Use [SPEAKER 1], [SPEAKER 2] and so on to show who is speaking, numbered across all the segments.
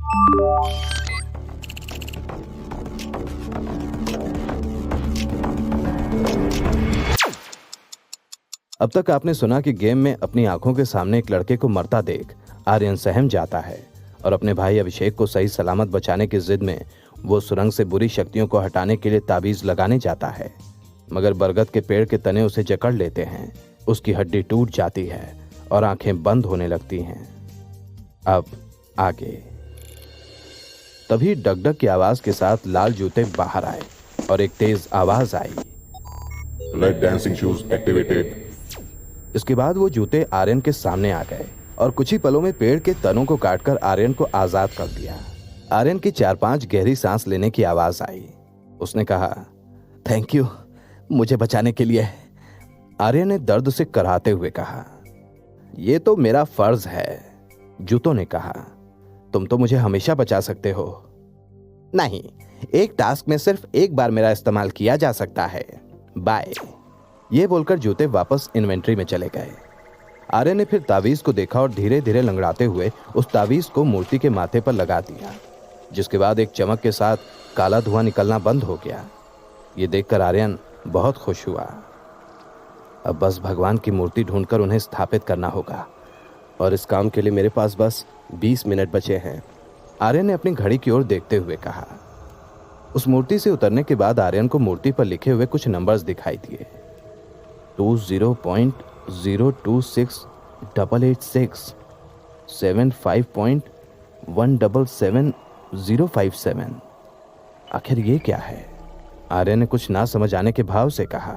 [SPEAKER 1] अब तक आपने सुना कि गेम में अपनी आंखों के सामने एक लड़के को मरता देख आर्यन सहम जाता है और अपने भाई अभिषेक को सही सलामत बचाने की जिद में वो सुरंग से बुरी शक्तियों को हटाने के लिए ताबीज लगाने जाता है, मगर बरगद के पेड़ के तने उसे जकड़ लेते हैं। उसकी हड्डी टूट जाती है और आंखें बंद होने लगती हैं। अब आगे। तभी डगडग की आवाज के साथ लाल जूते बाहर आए और एक तेज आवाज आई,
[SPEAKER 2] रेड डांसिंग शूज एक्टिवेटेड।
[SPEAKER 1] इसके बाद वो जूते आर्यन के सामने आ गए और कुछ ही पलों में पेड़ के तनों को काटकर आर्यन को आजाद कर दिया। आर्यन की 4-5 गहरी सांस लेने की आवाज आई। उसने कहा, थैंक यू मुझे बचाने के लिए। आर्यन ने दर्द से कराहते हुए कहा, यह तो मेरा फर्ज है। जूतों ने कहा, तुम तो मुझे हमेशा बचा सकते हो। नहीं, एक टास्क में सिर्फ एक बार मेरा इस्तेमाल किया जा सकता है। बाय। ये बोलकर जूते वापस इन्वेंट्री में चले गए। आर्यन ने फिर तावीज को देखा और धीरे धीरे लंगड़ाते हुए उस तावीज को मूर्ति के माथे पर लगा दिया, जिसके बाद एक चमक के साथ काला धुआं निकलना बंद हो गया। ये देखकर आर्यन बहुत खुश हुआ। अब बस भगवान की मूर्ति ढूंढकर उन्हें स्थापित करना होगा और इस काम के लिए मेरे पास बस 20 मिनट बचे हैं। आर्यन ने अपनी घड़ी की ओर देखते हुए कहा। उस मूर्ति से उतरने के बाद आर्यन को मूर्ति पर लिखे हुए कुछ नंबर्स दिखाई दिए। 20.026886 75.177057। आखिर ये क्या है? आर्यन ने कुछ ना समझ आने के भाव से कहा,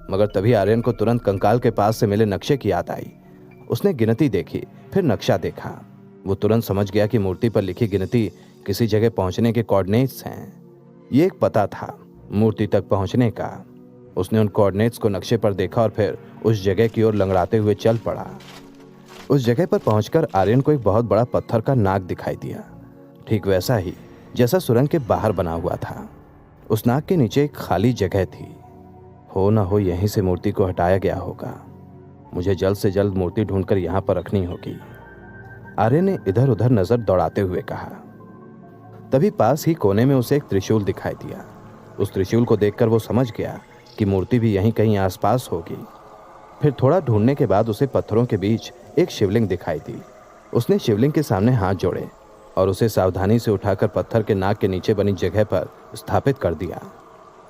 [SPEAKER 1] मगर तभी आर्यन को तुरंत कंकाल के पास से मिले नक्शे की याद आई। उसने गिनती देखी, फिर नक्शा देखा। वो तुरंत समझ गया कि मूर्ति पर लिखी गिनती किसी जगह पहुंचने के कोऑर्डिनेट्स हैं। ये एक पता था मूर्ति तक पहुंचने का। उसने उन कोऑर्डिनेट्स को नक्शे पर देखा और फिर उस जगह की ओर लंगड़ाते हुए चल पड़ा। उस जगह पर पहुंचकर आर्यन को एक बहुत बड़ा पत्थर का नाग दिखाई दिया, ठीक वैसा ही जैसा सुरंग के बाहर बना हुआ था। उस नाग के नीचे एक खाली जगह थी। हो ना हो यहीं से मूर्ति को हटाया गया होगा। मुझे जल्द से जल्द मूर्ति ढूंढकर यहाँ पर रखनी होगी। आर्यन ने इधर उधर नजर दौड़ाते हुए कहा। तभी पास ही कोने में उसे एक त्रिशूल दिखाई दिया। उस त्रिशूल को देखकर वो समझ गया कि मूर्ति भी यहीं कहीं आसपास होगी। फिर थोड़ा ढूंढने के बाद उसे पत्थरों के बीच एक शिवलिंग दिखाई दी। उसने शिवलिंग के सामने हाथ जोड़े और उसे सावधानी से उठाकर पत्थर के नाग के नीचे बनी जगह पर स्थापित कर दिया।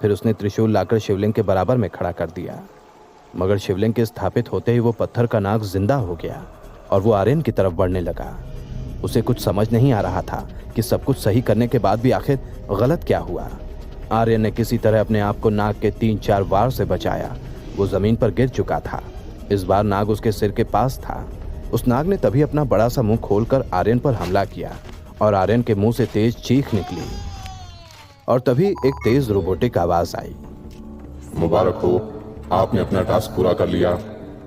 [SPEAKER 1] फिर उसने त्रिशूल लाकर शिवलिंग के बराबर में खड़ा कर दिया, मगर शिवलिंग के स्थापित होते ही वो पत्थर का नाग जिंदा हो गया और वो आर्यन की तरफ बढ़ने लगा। उसे कुछ समझ नहीं आ रहा था कि सब कुछ सही करने के बाद भी आखिर गलत क्या हुआ। आर्यन ने किसी तरह अपने आप को नाग के 3-4 वार से बचाया। वो जमीन पर गिर चुका था। इस बार नाग उसके सिर के पास था। उस नाग ने तभी अपना बड़ा सा मुंह खोलकर आर्यन पर हमला किया और आर्यन के मुंह से तेज चीख निकली और तभी एक तेज रोबोटिक आवाज आई,
[SPEAKER 2] मुबारक हो, आपने अपना टास्क पूरा कर लिया।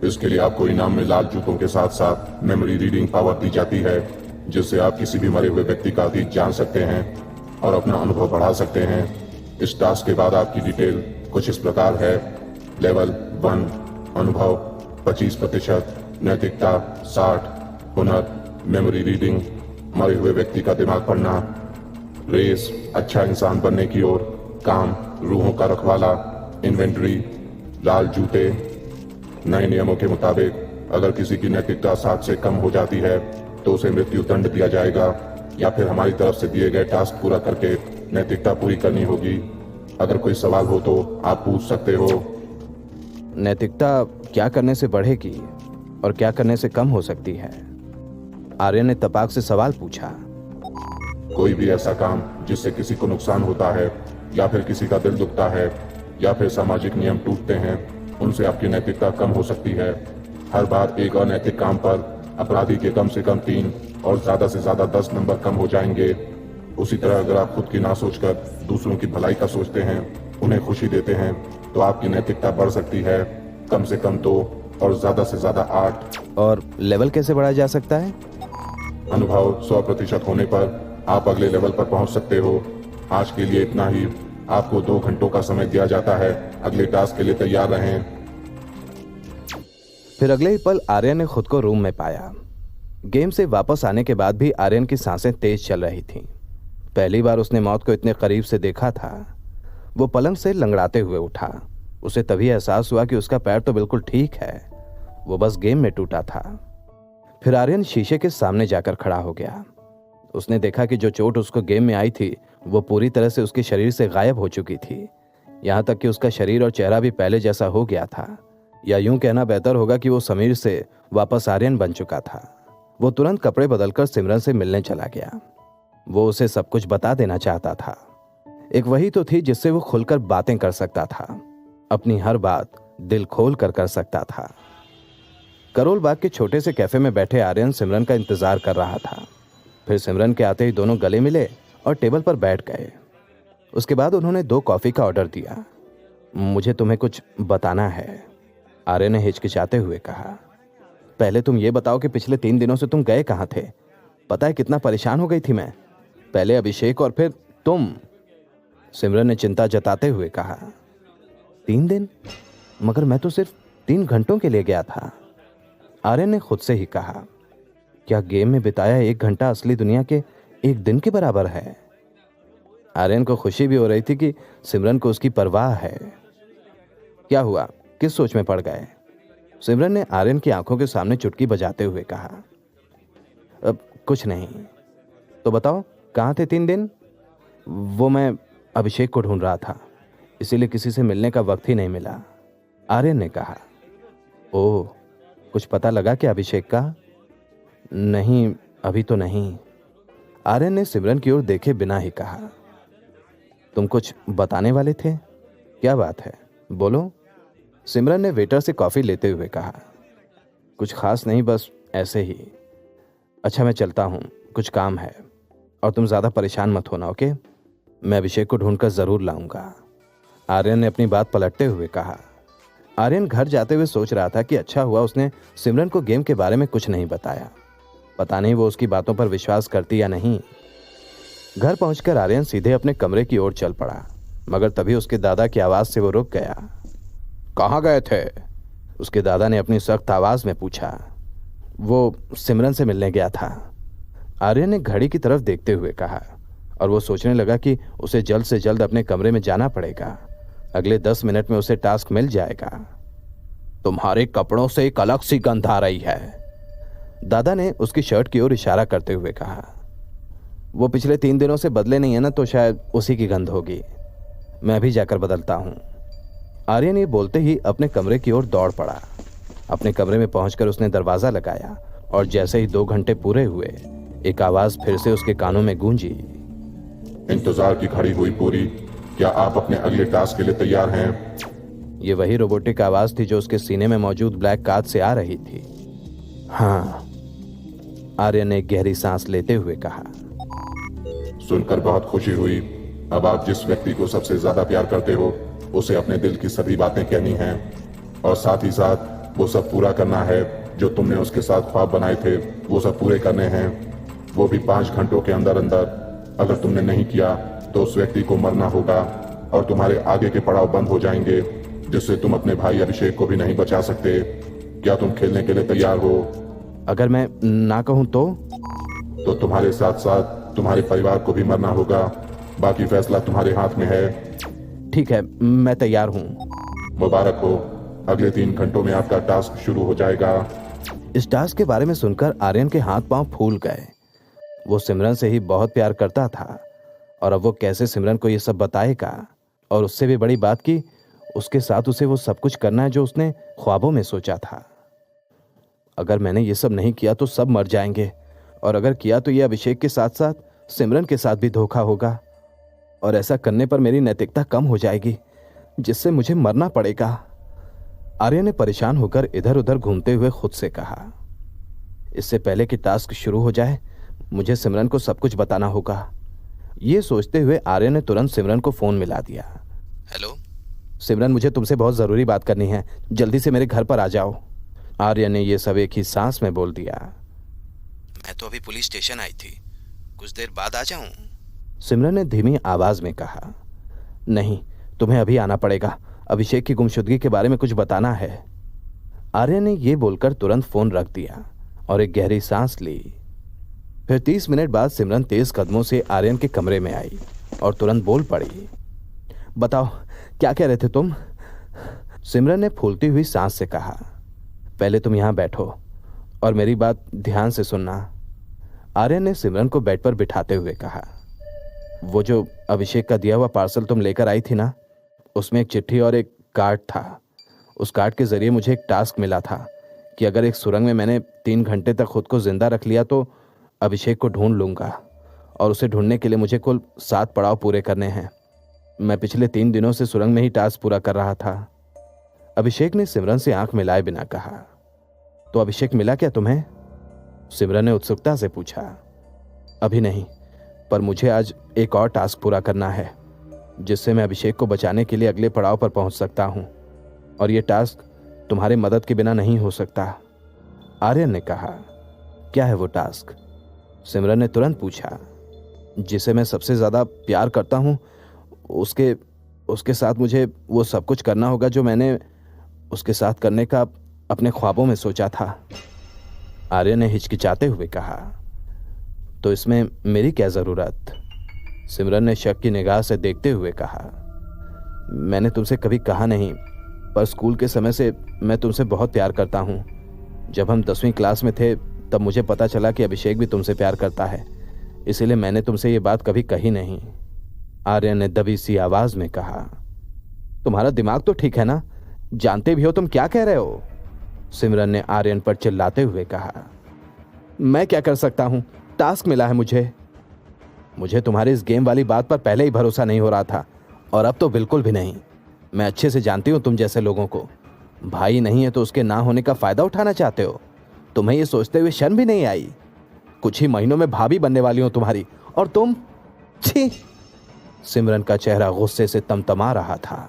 [SPEAKER 2] इसके लिए आपको इनाम में लाल जूतों के साथ साथ मेमोरी रीडिंग पावर दी जाती है, जिससे आप किसी भी मरे हुए व्यक्ति का अतीत जान सकते हैं और अपना अनुभव बढ़ा सकते हैं। इस टास्क के बाद आपकी डिटेल कुछ इस प्रकार है। लेवल 1 अनुभव 25%, नैतिकता 60, हुनर मेमोरी रीडिंग, मरे हुए व्यक्ति का दिमाग पढ़ना, रेस अच्छा इंसान बनने की ओर, काम रूहों का रखवाला, इन्वेंट्री लाल जूते। नए नियमों के मुताबिक अगर किसी की नैतिकता 60 से कम हो जाती है तो उसे मृत्यु दंड दिया जाएगा, या फिर हमारी तरफ से दिए गए टास्क पूरा करके नैतिकता पूरी करनी होगी। अगर कोई सवाल हो तो आप पूछ सकते हो।
[SPEAKER 1] नैतिकता क्या करने से बढ़ेगी और क्या करने से कम हो सकती है? आर्यन ने तपाक से सवाल पूछा।
[SPEAKER 2] कोई भी ऐसा काम जिससे किसी को नुकसान होता है, या फिर किसी का दिल दुखता है, या फिर सामाजिक नियम टूटते हैं, उनसे आपकी नैतिकता कम हो सकती है। हर बार एक अनैतिक काम पर अपराधी के कम से कम 3 और ज्यादा से ज्यादा 10 नंबर कम हो जाएंगे। उसी तरह अगर आप खुद की ना सोचकर दूसरों की भलाई का सोचते हैं, उन्हें खुशी देते हैं, तो आपकी नैतिकता बढ़ सकती है कम से कम 2 और ज्यादा से ज्यादा 8।
[SPEAKER 1] और लेवल कैसे बढ़ाया जा सकता है?
[SPEAKER 2] अनुभव 100% होने पर आप अगले लेवल पर पहुंच सकते हो। आज के लिए इतना ही। आपको 2 घंटों का समय दिया जाता है। अगले टास्क के लिए तैयार रहें।
[SPEAKER 1] फिर अगले ही पल आर्यन ने खुद को रूम में पाया। गेम से वापस आने के बाद भी आर्यन की सांसें तेज चल रही थीं। पहली बार उसने मौत को इतने करीब से देखा था। वो पलंग से लंगड़ाते हुए उठा। उसे तभी एहसास हुआ कि उसका पैर तो बिल्कुल ठीक है, वो बस गेम में टूटा था। फिर आर्यन शीशे के सामने जाकर खड़ा हो गया। उसने देखा कि जो चोट उसको गेम में आई थी वो पूरी तरह से उसके शरीर से गायब हो चुकी थी। यहां तक कि उसका शरीर और चेहरा भी पहले जैसा हो गया था, या यूं कहना बेहतर होगा कि वो समीर से वापस आर्यन बन चुका था। वो तुरंत कपड़े बदलकर सिमरन से मिलने चला गया। वो उसे सब कुछ बता देना चाहता था। एक वही तो थी जिससे वो खुलकर बातें कर सकता था, अपनी हर बात दिल खोल कर सकता था। करोल बाग के छोटे से कैफे में बैठे आर्यन सिमरन का इंतजार कर रहा था। फिर सिमरन के आते ही दोनों गले मिले और टेबल पर बैठ गए। उसके बाद उन्होंने 2 कॉफी का ऑर्डर दिया। मुझे तुम्हें कुछ बताना है, आर्यन ने हिचकिचाते हुए कहा। पहले तुम ये बताओ कि पिछले 3 दिनों से तुम गए कहाँ थे? पता है कितना परेशान हो गई थी मैं। पहले अभिषेक और फिर तुम, सिमरन ने चिंता जताते हुए कहा। 3 दिन? मगर मैं तो सिर्फ 3 घंटों के लिए गया था, आर्यन ने खुद से ही कहा। क्या गेम में बिताया 1 घंटा असली दुनिया के 1 दिन के बराबर है? आर्यन को खुशी भी हो रही थी कि सिमरन को उसकी परवाह है। क्या हुआ, किस सोच में पड़ गए? सिमरन ने आर्यन की आंखों के सामने चुटकी बजाते हुए कहा। अब कुछ नहीं। तो बताओ कहाँ थे 3 दिन? वो मैं अभिषेक को ढूंढ रहा था, इसीलिए किसी से मिलने का वक्त ही नहीं मिला, आर्यन ने कहा। ओह, कुछ पता लगा क्या अभिषेक का? नहीं, अभी तो नहीं, आर्यन ने सिमरन की ओर देखे बिना ही कहा। तुम कुछ बताने वाले थे? क्या बात है, बोलो, सिमरन ने वेटर से कॉफी लेते हुए कहा। कुछ खास नहीं, बस ऐसे ही। अच्छा मैं चलता हूँ, कुछ काम है, और तुम ज्यादा परेशान मत होना, ओके? मैं अभिषेक को ढूंढकर जरूर लाऊंगा, आर्यन ने अपनी बात पलटते हुए कहा। आर्यन घर जाते हुए सोच रहा था कि अच्छा हुआ उसने सिमरन को गेम के बारे में कुछ नहीं बताया। पता नहीं वो उसकी बातों पर विश्वास करती या नहीं। घर पहुंचकर आर्यन सीधे अपने कमरे की ओर चल पड़ा, मगर तभी उसके दादा की आवाज से वो रुक गया। कहाँ गए थे? उसके दादा ने अपनी सख्त आवाज में पूछा। वो सिमरन से मिलने गया था, आर्यन ने घड़ी की तरफ देखते हुए कहा, और वो सोचने लगा कि उसे जल्द से जल्द अपने कमरे में जाना पड़ेगा। अगले 10 मिनट में उसे टास्क मिल जाएगा। तुम्हारे कपड़ों से एक अलग सी गंध आ रही है, दादा ने उसकी शर्ट की ओर इशारा करते हुए कहा। वो पिछले 3 दिनों से बदले नहीं है ना, तो शायद उसी की गंध होगी। मैं भी जाकर बदलता हूं। आर्यन ये बोलते ही अपने कमरे की ओर दौड़ पड़ा। अपने कमरे में पहुंचकर उसने दरवाजा लगाया, और जैसे ही 2 घंटे पूरे हुए, एक आवाज फिर से उसके कानों में गूंजी।
[SPEAKER 2] इंतजार की घड़ी हुई पूरी, क्या आप अपने अगले टास्क के लिए तैयार हैं?
[SPEAKER 1] ये वही रोबोटिक आवाज थी जो उसके सीने में मौजूद ब्लैक कांच से आ रही थी। हाँ, आर्यन ने गहरी सांस लेते हुए कहा।
[SPEAKER 2] सुनकर बहुत खुशी हुई। अब आप जिस व्यक्ति को सबसे ज्यादा प्यार करते हो उसे अपने दिल की सभी बातें कहनी हैं, और साथ ही साथ वो सब पूरा करना है जो तुमने उसके साथ ख्वाब बनाए थे, वो सब पूरे करने हैं, वो भी 5 घंटों के अंदर अंदर। अगर तुमने नहीं किया तो उस व्यक्ति को मरना होगा, और तुम्हारे आगे के पड़ाव बंद हो जाएंगे, जिससे तुम अपने भाई अभिषेक को भी नहीं बचा सकते। क्या तुम खेलने के लिए तैयार हो?
[SPEAKER 1] अगर मैं ना कहूं
[SPEAKER 2] तो तुम्हारे साथ साथ तुम्हारे परिवार को भी मरना होगा। बाकी फैसला तुम्हारे हाथ में है।
[SPEAKER 1] ठीक है, मैं तैयार हूं।
[SPEAKER 2] मुबारक हो, अगले 3 घंटों में आपका टास्क शुरू हो जाएगा।
[SPEAKER 1] इस टास्क के बारे में सुनकर आर्यन के हाथ पांव फूल गए। वो सिमरन से ही बहुत प्यार करता था, और अब वो कैसे सिमरन को ये सब बताएगा? और उससे भी बड़ी बात की उसके साथ उसे वो सब कुछ करना है जो उसने ख्वाबों में सोचा था। अगर मैंने ये सब नहीं किया तो सब मर जाएंगे, और अगर किया तो ये अभिषेक के साथ साथ सिमरन के साथ भी धोखा होगा, और ऐसा करने पर मेरी नैतिकता कम हो जाएगी, जिससे मुझे मरना पड़ेगा। आर्यन ने परेशान होकर इधर उधर घूमते हुए खुद से कहा। इससे पहले कि टास्क शुरू हो जाए मुझे सिमरन को सब कुछ बताना होगा। ये सोचते हुए आर्यन ने तुरंत सिमरन को फोन मिला दिया। हेलो सिमरन, मुझे तुमसे बहुत जरूरी बात करनी है, जल्दी से मेरे घर पर आ जाओ। आर्यन ने यह सब एक ही सांस में बोल दिया। मैं तो अभी पुलिस स्टेशन आई थी, कुछ देर बाद आ जाऊं? सिमरन ने धीमी आवाज में कहा। नहीं, तुम्हें अभी आना पड़ेगा, अभिषेक की गुमशुदगी के बारे में कुछ बताना है। आर्यन ने यह बोलकर तुरंत फोन रख दिया और एक गहरी सांस ली। फिर 30 मिनट बाद सिमरन तेज कदमों से आर्यन के कमरे में आई और तुरंत बोल पड़ी। बताओ, क्या कह रहे थे तुम? सिमरन ने फूलती हुई सांस से कहा, पहले तुम यहां बैठो और मेरी बात ध्यान से सुनना। आर्यन ने सिमरन को बेड पर बिठाते हुए कहा, वो जो अभिषेक का दिया हुआ पार्सल तुम लेकर आई थी ना, उसमें एक चिट्ठी और एक कार्ड था। उस कार्ड के जरिए मुझे एक टास्क मिला था कि अगर एक सुरंग में मैंने 3 घंटे तक खुद को जिंदा रख लिया तो अभिषेक को ढूंढ लूंगा, और उसे ढूंढने के लिए मुझे कुल 7 पड़ाव पूरे करने हैं। मैं पिछले 3 दिनों से सुरंग में ही टास्क पूरा कर रहा था। अभिषेक ने सिमरन से आंख मिलाए बिना कहा, तो अभिषेक मिला क्या तुम्हें? सिमरन ने उत्सुकता से पूछा। अभी नहीं, पर मुझे आज एक और टास्क पूरा करना है जिससे मैं अभिषेक को बचाने के लिए अगले पड़ाव पर पहुंच सकता हूं, और यह टास्क तुम्हारी मदद के बिना नहीं हो सकता। आर्यन ने कहा। क्या है वो टास्क? सिमरन ने तुरंत पूछा। जिसे मैं सबसे ज्यादा प्यार करता हूं, उसके साथ मुझे वो सब कुछ करना होगा जो मैंने उसके साथ करने का अपने ख्वाबों में सोचा था। आर्यन ने हिचकिचाते हुए कहा, तो इसमें मेरी क्या जरूरत? सिमरन ने शक की निगाह से देखते हुए कहा, मैंने तुमसे कभी कहा नहीं, पर स्कूल के समय से मैं तुमसे बहुत प्यार करता हूं। जब हम 10वीं क्लास में थे तब मुझे पता चला कि अभिषेक भी तुमसे प्यार करता है, इसीलिए मैंने तुमसे ये बात कभी कही नहीं। आर्यन ने दबी सी आवाज में कहा, तुम्हारा दिमाग तो ठीक है ना? जानते भी हो तुम क्या कह रहे हो? सिमरन ने आर्यन पर चिल्लाते हुए कहा, मैं क्या कर सकता हूं? टास्क मिला है मुझे तुम्हारी इस गेम वाली बात पर पहले ही भरोसा नहीं हो रहा था, और अब तो बिल्कुल भी नहीं। मैं अच्छे से जानती हूं तुम जैसे लोगों को। भाई नहीं है तो उसके ना होने का फायदा उठाना चाहते हो। तुम्हें ये सोचते हुए शर्म भी नहीं आई? कुछ ही महीनों में भाभी बनने वाली हो तुम्हारी, और तुम? छी! सिमरन का चेहरा गुस्से से तमतमा रहा था।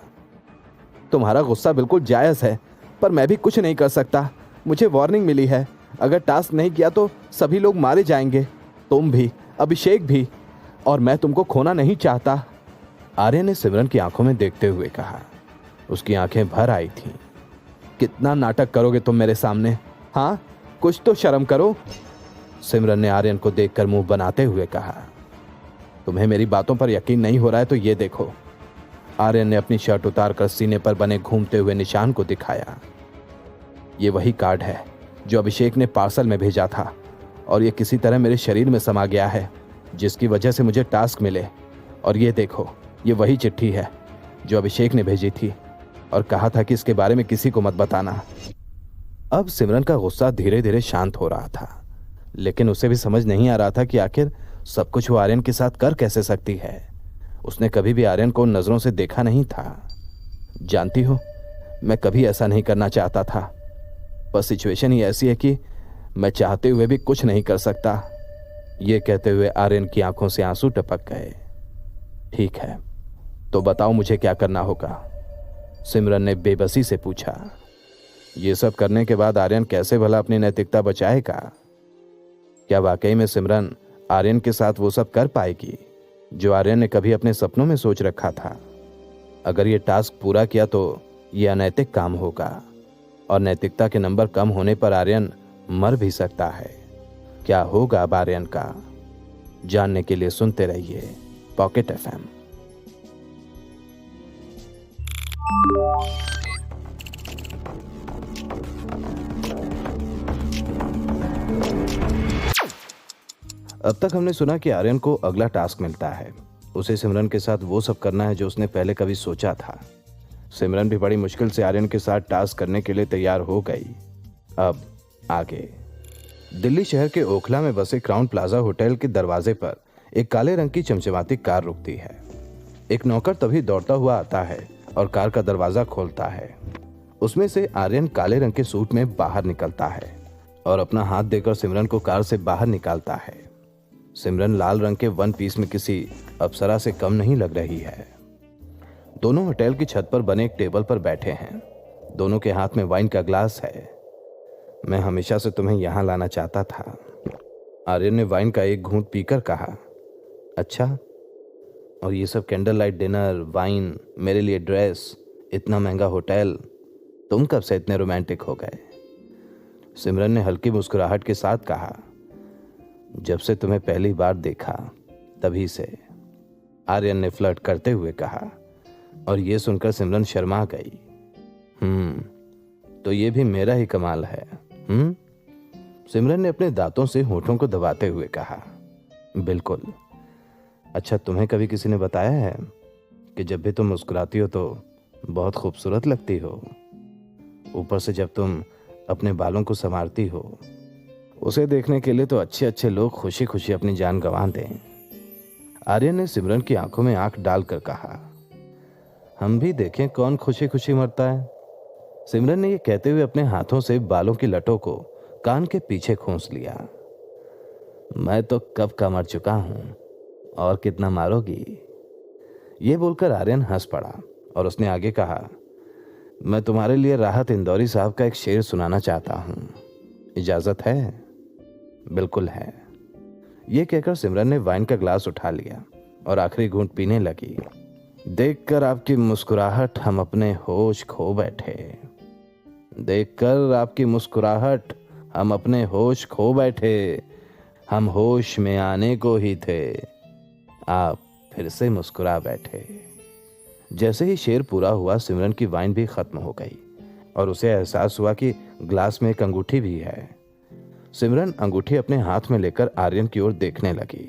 [SPEAKER 1] तुम्हारा गुस्सा बिल्कुल जायज है, पर मैं भी कुछ नहीं कर सकता। मुझे वार्निंग मिली है, अगर टास्क नहीं किया तो सभी लोग मारे जाएंगे, तुम भी, अभिषेक भी, और मैं तुमको खोना नहीं चाहता। आर्यन ने सिमरन की आंखों में देखते हुए कहा। उसकी आंखें भर आई थीं। कितना नाटक करोगे तुम मेरे सामने? हाँ, कुछ तो शर्म करो। सिमरन ने आर्यन को देखकर मुंह बनाते हुए कहा, तुम्हें मेरी बातों पर यकीन नहीं हो रहा है तो ये देखो। आर्यन ने अपनी शर्ट उतारकर सीने पर बने घूमते हुए निशान को दिखाया। ये वही कार्ड है जो अभिषेक ने पार्सल में भेजा था, और ये किसी तरह मेरे शरीर में समा गया है, जिसकी वजह से मुझे टास्क मिले। और ये देखो, ये वही चिट्ठी है जो अभिषेक ने भेजी थी और कहा था कि इसके बारे में किसी को मत बताना। अब सिमरन का गुस्सा धीरे धीरे शांत हो रहा था, लेकिन उसे भी समझ नहीं आ रहा था कि आखिर सब कुछ वो आर्यन के साथ कर कैसे सकती है। उसने कभी भी आर्यन को उन नजरों से देखा नहीं था। जानती हो, मैं कभी ऐसा नहीं करना चाहता था, पर सिचुएशन ही ऐसी है कि मैं चाहते हुए भी कुछ नहीं कर सकता। ये कहते हुए आर्यन की आंखों से आंसू टपक गए। ठीक है, तो बताओ मुझे क्या करना होगा? सिमरन ने बेबसी से पूछा। ये सब करने के बाद आर्यन कैसे भला अपनी नैतिकता बचाएगा? क्या वाकई में सिमरन आर्यन के साथ वो सब कर पाएगी जो आर्यन ने कभी अपने सपनों में सोच रखा था? अगर ये टास्क पूरा किया तो ये अनैतिक काम होगा, और नैतिकता के नंबर कम होने पर आर्यन मर भी सकता है। क्या होगा अब आर्यन का? जानने के लिए सुनते रहिए पॉकेट एफएम। अब तक हमने सुना कि आर्यन को अगला टास्क मिलता है। उसे सिमरन के साथ वो सब करना है जो उसने पहले कभी सोचा था। सिमरन भी बड़ी मुश्किल से आर्यन के साथ टास्क करने के लिए तैयार हो गई। अब आगे। दिल्ली शहर के ओखला में बसे क्राउन प्लाजा होटल के दरवाजे पर एक काले रंग की चमचमाती कार रुकती है। एक नौकर तभी दौड़ता हुआ आता है और कार का दरवाजा खोलता है। उसमें से आर्यन काले रंग के सूट में बाहर निकलता है और अपना हाथ देकर सिमरन को कार से बाहर निकालता है। सिमरन लाल रंग के वन पीस में किसी अप्सरा से कम नहीं लग रही है। दोनों होटल की छत पर बने एक टेबल पर बैठे हैं। दोनों के हाथ में वाइन का ग्लास है। मैं हमेशा से तुम्हें यहां लाना चाहता था, आर्यन ने वाइन का एक घूंट पीकर कहा। अच्छा, और ये सब कैंडल लाइट डिनर, वाइन, मेरे लिए ड्रेस, इतना महंगा होटल, तुम कब से इतने रोमांटिक हो गए? सिमरन ने हल्की मुस्कुराहट के साथ कहा, जब से तुम्हें पहली बार देखा तभी से, आर्यन ने फ्लर्ट करते हुए कहा। और ये सुनकर सिमरन शर्मा गई। तो ये भी मेरा ही कमाल है। सिमरन ने अपने दांतों से होठों को दबाते हुए कहा, बिल्कुल। अच्छा, तुम्हें कभी किसी ने बताया है कि जब भी तुम मुस्कुराती हो तो बहुत खूबसूरत लगती हो? ऊपर से जब तुम अपने बालों को संवारती हो, उसे देखने के लिए तो अच्छे अच्छे लोग खुशी खुशी अपनी जान गंवा दें। आर्यन ने सिमरन की आंखों में आंख डालकर कहा, हम भी देखें कौन खुशी खुशी मरता है। सिमरन ने यह कहते हुए अपने हाथों से बालों की लटों को कान के पीछे खोंस लिया। मैं तो कब का मर चुका हूं, और कितना मारोगी? यह बोलकर आर्यन हंस पड़ा और उसने आगे कहा, मैं तुम्हारे लिए राहत इंदौरी साहब का एक शेर सुनाना चाहता हूं, इजाजत है? बिल्कुल है। यह कहकर सिमरन ने वाइन का ग्लास उठा लिया और आखिरी घूंट पीने लगी। देखकर आपकी मुस्कुराहट हम अपने होश खो बैठे, देखकर आपकी मुस्कुराहट हम अपने होश खो बैठे, हम होश में आने को ही थे, आप फिर से मुस्कुरा बैठे। जैसे ही शेर पूरा हुआ, सिमरन की वाइन भी खत्म हो गई और उसे एहसास हुआ कि ग्लास में एक अंगूठी भी है। सिमरन अंगूठी अपने हाथ में लेकर आर्यन की ओर देखने लगी।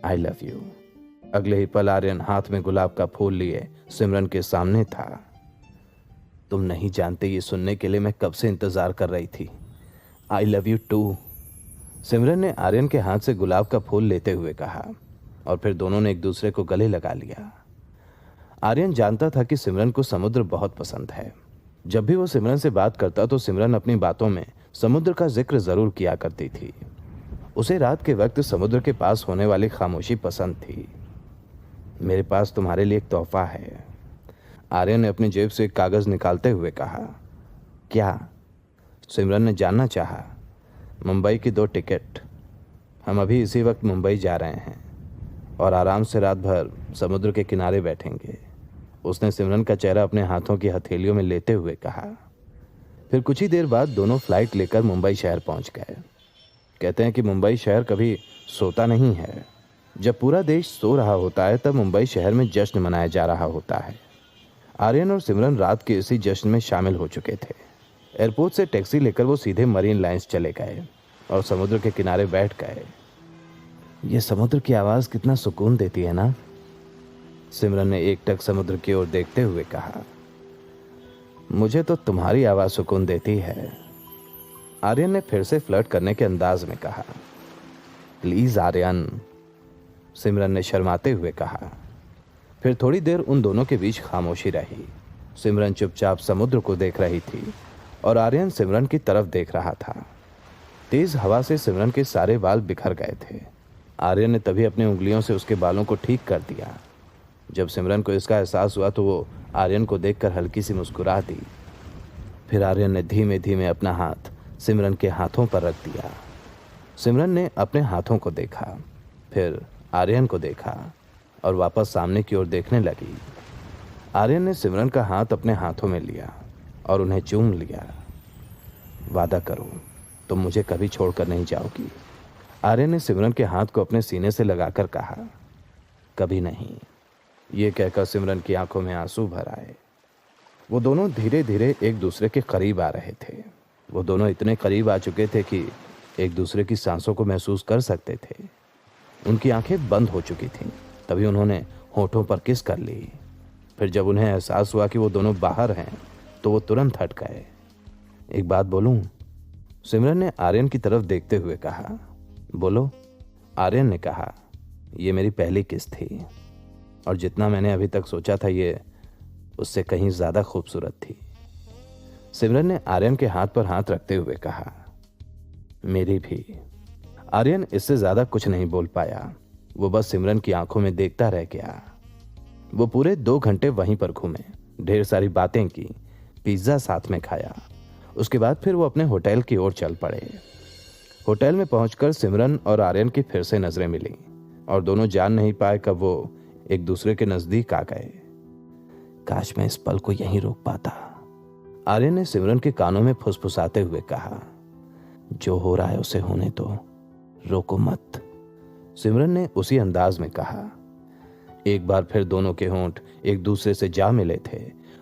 [SPEAKER 1] आई लव यू। अगले ही पल आर्यन हाथ में गुलाब का फूल लिए सिमरन के सामने था। तुम नहीं जानते ये सुनने के लिए मैं कब से इंतजार कर रही थी। I love you too. Simran ने आर्यन के हाथ से गुलाब का फूल लेते हुए कहा और फिर दोनों ने एक दूसरे को गले लगा लिया। आर्यन जानता था कि सिमरन को समुद्र बहुत पसंद है। जब भी वो सिमरन से बात करता तो सिमरन अपनी बातों में समुद्र का जिक्र जरूर किया करती थी। उसे रात के वक्त समुद्र के पास होने वाली खामोशी पसंद थी। मेरे पास तुम्हारे लिए एक तोहफा है, आर्यन ने अपनी जेब से एक कागज निकालते हुए कहा। क्या? सिमरन ने जानना चाहा। मुंबई की 2 टिकट। हम अभी इसी वक्त मुंबई जा रहे हैं और आराम से रात भर समुद्र के किनारे बैठेंगे। उसने सिमरन का चेहरा अपने हाथों की हथेलियों में लेते हुए कहा। फिर कुछ ही देर बाद दोनों फ्लाइट लेकर मुंबई शहर पहुंच गए। कहते हैं कि मुंबई शहर कभी सोता नहीं है। जब पूरा देश सो रहा होता है तब मुंबई शहर में जश्न मनाया जा रहा होता है। आर्यन और सिमरन रात के इसी जश्न में शामिल हो चुके थे। एयरपोर्ट से टैक्सी लेकर वो सीधे मरीन लाइंस चले गए और समुद्र के किनारे बैठ गए। ये समुद्र की आवाज कितना सुकून देती है ना, सिमरन ने एकटक समुद्र की ओर देखते हुए कहा। मुझे तो तुम्हारी आवाज सुकून देती है, आर्यन ने फिर से फ्लर्ट करने के अंदाज में कहा। प्लीज आर्यन, सिमरन ने शर्माते हुए कहा। फिर थोड़ी देर उन दोनों के बीच खामोशी रही। सिमरन चुपचाप समुद्र को देख रही थी और आर्यन सिमरन की तरफ देख रहा था। तेज हवा से सिमरन के सारे बाल बिखर गए थे। आर्यन ने तभी अपनी उंगलियों से उसके बालों को ठीक कर दिया। जब सिमरन को इसका एहसास हुआ तो वो आर्यन को देखकर हल्की सी मुस्कुरा दी। फिर आर्यन ने धीमे धीमे अपना हाथ सिमरन के हाथों पर रख दिया। सिमरन ने अपने हाथों को देखा, फिर आर्यन को देखा और वापस सामने की ओर देखने लगी। आर्यन ने सिमरन का हाथ अपने हाथों में लिया और उन्हें चूम लिया। वादा करो तुम मुझे कभी छोड़कर नहीं जाओगी, आर्यन ने सिमरन के हाथ को अपने सीने से लगाकर कहा। कभी नहीं, ये कहकर सिमरन की आंखों में आंसू भर आए। वो दोनों धीरे धीरे एक दूसरे के करीब आ रहे थे। वो दोनों इतने करीब आ चुके थे कि एक दूसरे की सांसों को महसूस कर सकते थे। उनकी आंखें बंद हो चुकी थीं। तभी उन्होंने होठों पर किस कर ली। फिर जब उन्हें एहसास हुआ कि वो दोनों बाहर हैं तो वो तुरंत हट गए। एक बात बोलूं? सिमरन ने आर्यन की तरफ देखते हुए कहा। बोलो, आर्यन ने कहा। ये मेरी पहली किस थी और जितना मैंने अभी तक सोचा था ये उससे कहीं ज्यादा खूबसूरत थी। सिमरन ने आर्यन के हाथ पर हाथ रखते हुए कहा। मेरी भी। आर्यन इससे ज्यादा कुछ नहीं बोल पाया। वो बस सिमरन की आंखों में देखता रह गया। वो पूरे 2 घंटे वहीं पर घूमे, ढेर सारी बातें की, पिज्जा साथ में खाया। उसके बाद फिर वो अपने होटल की ओर चल पड़े। होटल में पहुंचकर सिमरन और आर्यन की फिर से नजरें मिली और दोनों जान नहीं पाए कब वो एक दूसरे के नजदीक आ गए। काश मैं इस पल को यहीं रोक पाता, आर्यन ने सिमरन के कानों में फुसफुसाते हुए कहा, जो हो रहा है उसे होने दो, रोको मत। सिमरन ने उसी अंदाज में कहा। एक बार फिर दोनों के होंठ एक दूसरे से जा मिले थे।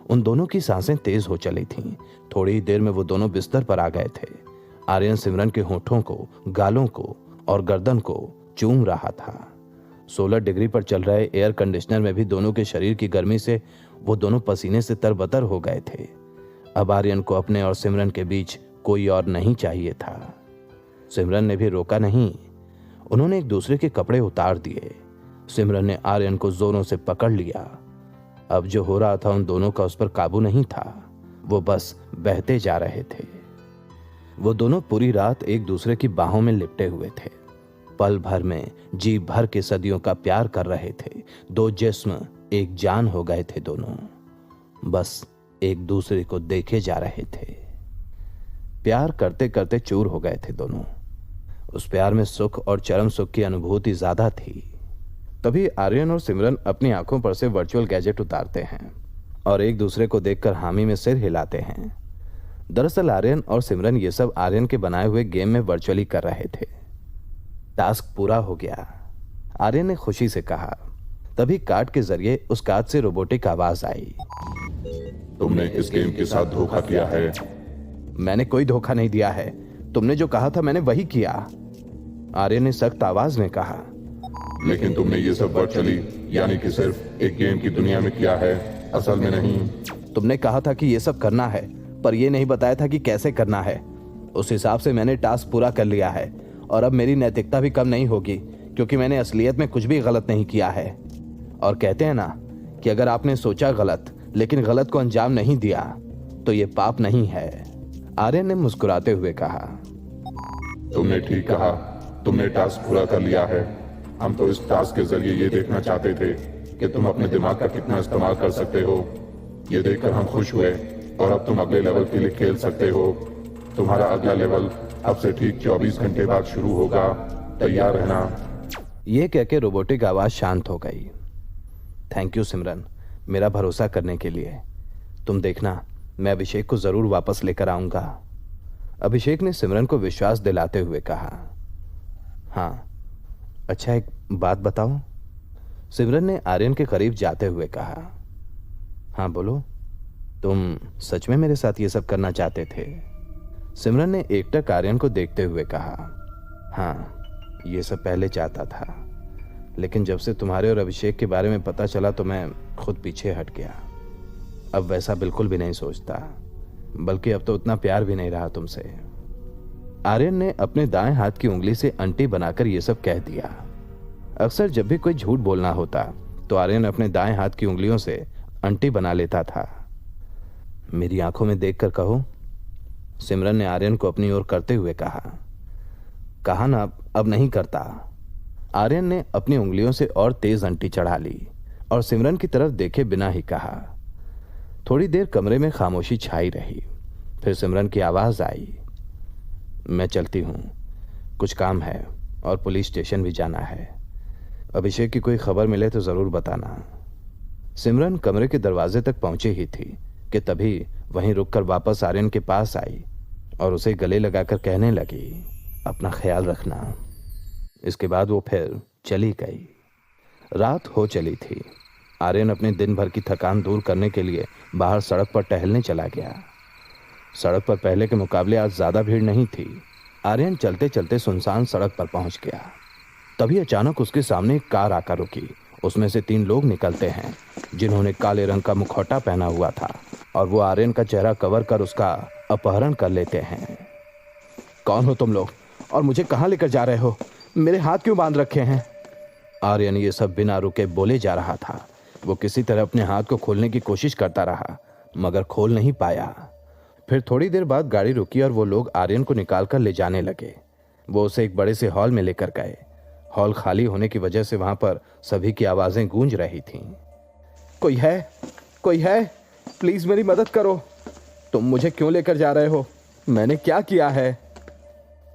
[SPEAKER 1] उन दोनों की सांसें तेज हो चली थीं। थोड़ी ही देर में वो दोनों बिस्तर पर आ गए थे। आर्यन सिमरन के होठों को, गालों को और गर्दन को चूम रहा था। 16 डिग्री पर चल रहे एयर कंडीशनर में भी दोनों के शरीर की गर्मी से वो दोनों पसीने से तरबतर हो गए थे। अब आर्यन को अपने और सिमरन के बीच कोई और नहीं चाहिए था। सिमरन ने भी रोका नहीं। उन्होंने एक दूसरे के कपड़े उतार दिए। सिमरन ने आर्यन को जोरों से पकड़ लिया। अब जो हो रहा था उन दोनों का उस पर काबू नहीं था। वो बस बहते जा रहे थे। वो दोनों पूरी रात एक दूसरे की बाहों में लिपटे हुए थे। पल भर में जी भर के सदियों का प्यार कर रहे थे। दो जिस्म एक जान हो गए थे दोनों। बस एक दूसरे को देखे जा रहे थे। प्यार करते करते चूर हो गए थे दोनों। उस प्यार में सुख और चरम सुख की अनुभूति ज्यादा थी। तभी आर्यन और सिमरन अपनी आंखों पर से वर्चुअल गैजेट उतारते हैं और एक दूसरे को देखकर हामी में सिर हिलाते हैं। दरअसल आर्यन और सिमरन ये सब आर्यन के बनाए हुए गेम में वर्चुअली कर रहे थे। टास्क पूरा हो गया, आर्यन ने खुशी से कहा। तभी कार्ड के जरिए उस कार्ड से रोबोटिक आवाज आई।
[SPEAKER 2] तुमने इस गेम के साथ धोखा किया है।
[SPEAKER 1] मैंने कोई धोखा नहीं दिया है। तुमने जो कहा था मैंने वही किया, आर्यन ने सख्त आवाज में कहा।
[SPEAKER 2] लेकिन तुमने ये सब वर्चुअली यानी कि सिर्फ एक गेम की दुनिया में किया है, असल में नहीं।
[SPEAKER 1] तुमने कहा था कि ये सब करना है, पर यह नहीं बताया था कि कैसे करना है। उस हिसाब से मैंने टास्क पूरा कर लिया है और अब मेरी नैतिकता भी कम नहीं होगी, क्योंकि मैंने असलियत में कुछ भी गलत नहीं किया है। और कहते हैं ना कि अगर आपने सोचा गलत लेकिन गलत को अंजाम नहीं दिया तो ये पाप नहीं है, आर्यन ने मुस्कुराते हुए कहा।
[SPEAKER 2] तुमने ठीक कहा, तुमने टास्क पूरा कर लिया है। हम तो इस टास्क के जरिए ये देखना चाहते थे कि तुम अपने दिमाग का कितना इस्तेमाल कर सकते हो। ये देखकर हम खुश हुए और अब तुम अगले लेवल के लिए खेल सकते हो। तुम्हारा अगला लेवल अब से ठीक 24 घंटे बाद शुरू होगा, तैयार रहना।
[SPEAKER 1] ये कह के रोबोटिक आवाज शांत हो गई। थैंक यू सिमरन, मेरा भरोसा करने के लिए। तुम देखना, मैं अभिषेक को जरूर वापस लेकर आऊंगा। अभिषेक ने सिमरन को विश्वास दिलाते हुए कहा। हाँ, अच्छा एक बात बताओ, सिमरन ने आर्यन के करीब जाते हुए कहा। हाँ बोलो, तुम सच में मेरे साथ ये सब करना चाहते थे? सिमरन ने एकटक आर्यन को देखते हुए कहा। हाँ, ये सब पहले चाहता था, लेकिन जब से तुम्हारे और अभिषेक के बारे में पता चला तो मैं खुद पीछे हट गया। अब वैसा बिल्कुल भी नहीं सोचता, बल्कि अब तो उतना प्यार भी नहीं रहा तुमसे। आर्यन ने अपने दाएं हाथ की उंगली से अंटी बनाकर यह सब कह दिया। अक्सर जब भी कोई झूठ बोलना होता तो आर्यन अपने दाएं हाथ की उंगलियों से अंटी बना लेता था। मेरी आंखों में देखकर कहो, सिमरन ने आर्यन को अपनी ओर करते हुए कहा। कहा ना, अब नहीं करता। आर्यन ने अपनी उंगलियों से और तेज अंटी चढ़ा ली और सिमरन की तरफ देखे बिना ही कहा। थोड़ी देर कमरे में खामोशी छाई रही। फिर सिमरन की आवाज आई। मैं चलती हूं, कुछ काम है और पुलिस स्टेशन भी जाना है। अभिषेक की कोई खबर मिले तो जरूर बताना। सिमरन कमरे के दरवाजे तक पहुंची ही थी कि तभी वहीं रुककर वापस आर्यन के पास आई और उसे गले लगाकर कहने लगी, अपना ख्याल रखना। इसके बाद वो फिर चली गई। रात हो चली थी। आर्यन अपने दिन भर की थकान दूर करने के लिए बाहर सड़क पर टहलने चला गया। सड़क पर पहले के मुकाबले आज ज्यादा भीड़ नहीं थी। आर्यन चलते चलते सुनसान सड़क पर पहुंच गया। तभी अचानक उसके सामने एक कार आकर रुकी। उसमें से 3 लोग निकलते हैं जिन्होंने काले रंग का मुखौटा पहना हुआ था और वो आर्यन का चेहरा कवर कर उसका अपहरण कर लेते हैं। कौन हो तुम लोग और मुझे कहां लेकर जा रहे हो? मेरे हाथ क्यों बांध रखे हैं? आर्यन ये सब बिना रुके बोले जा रहा था। वो किसी तरह अपने हाथ को खोलने की कोशिश करता रहा मगर खोल नहीं पाया। फिर थोड़ी देर बाद गाड़ी रुकी और वो लोग आर्यन को निकालकर ले जाने लगे। वो उसे एक बड़े से हॉल में लेकर गए। हॉल खाली होने की वजह से वहां पर सभी की आवाजें गूंज रही थीं। कोई है? कोई है? प्लीज मेरी मदद करो। तुम मुझे क्यों लेकर जा रहे हो? मैंने क्या किया है?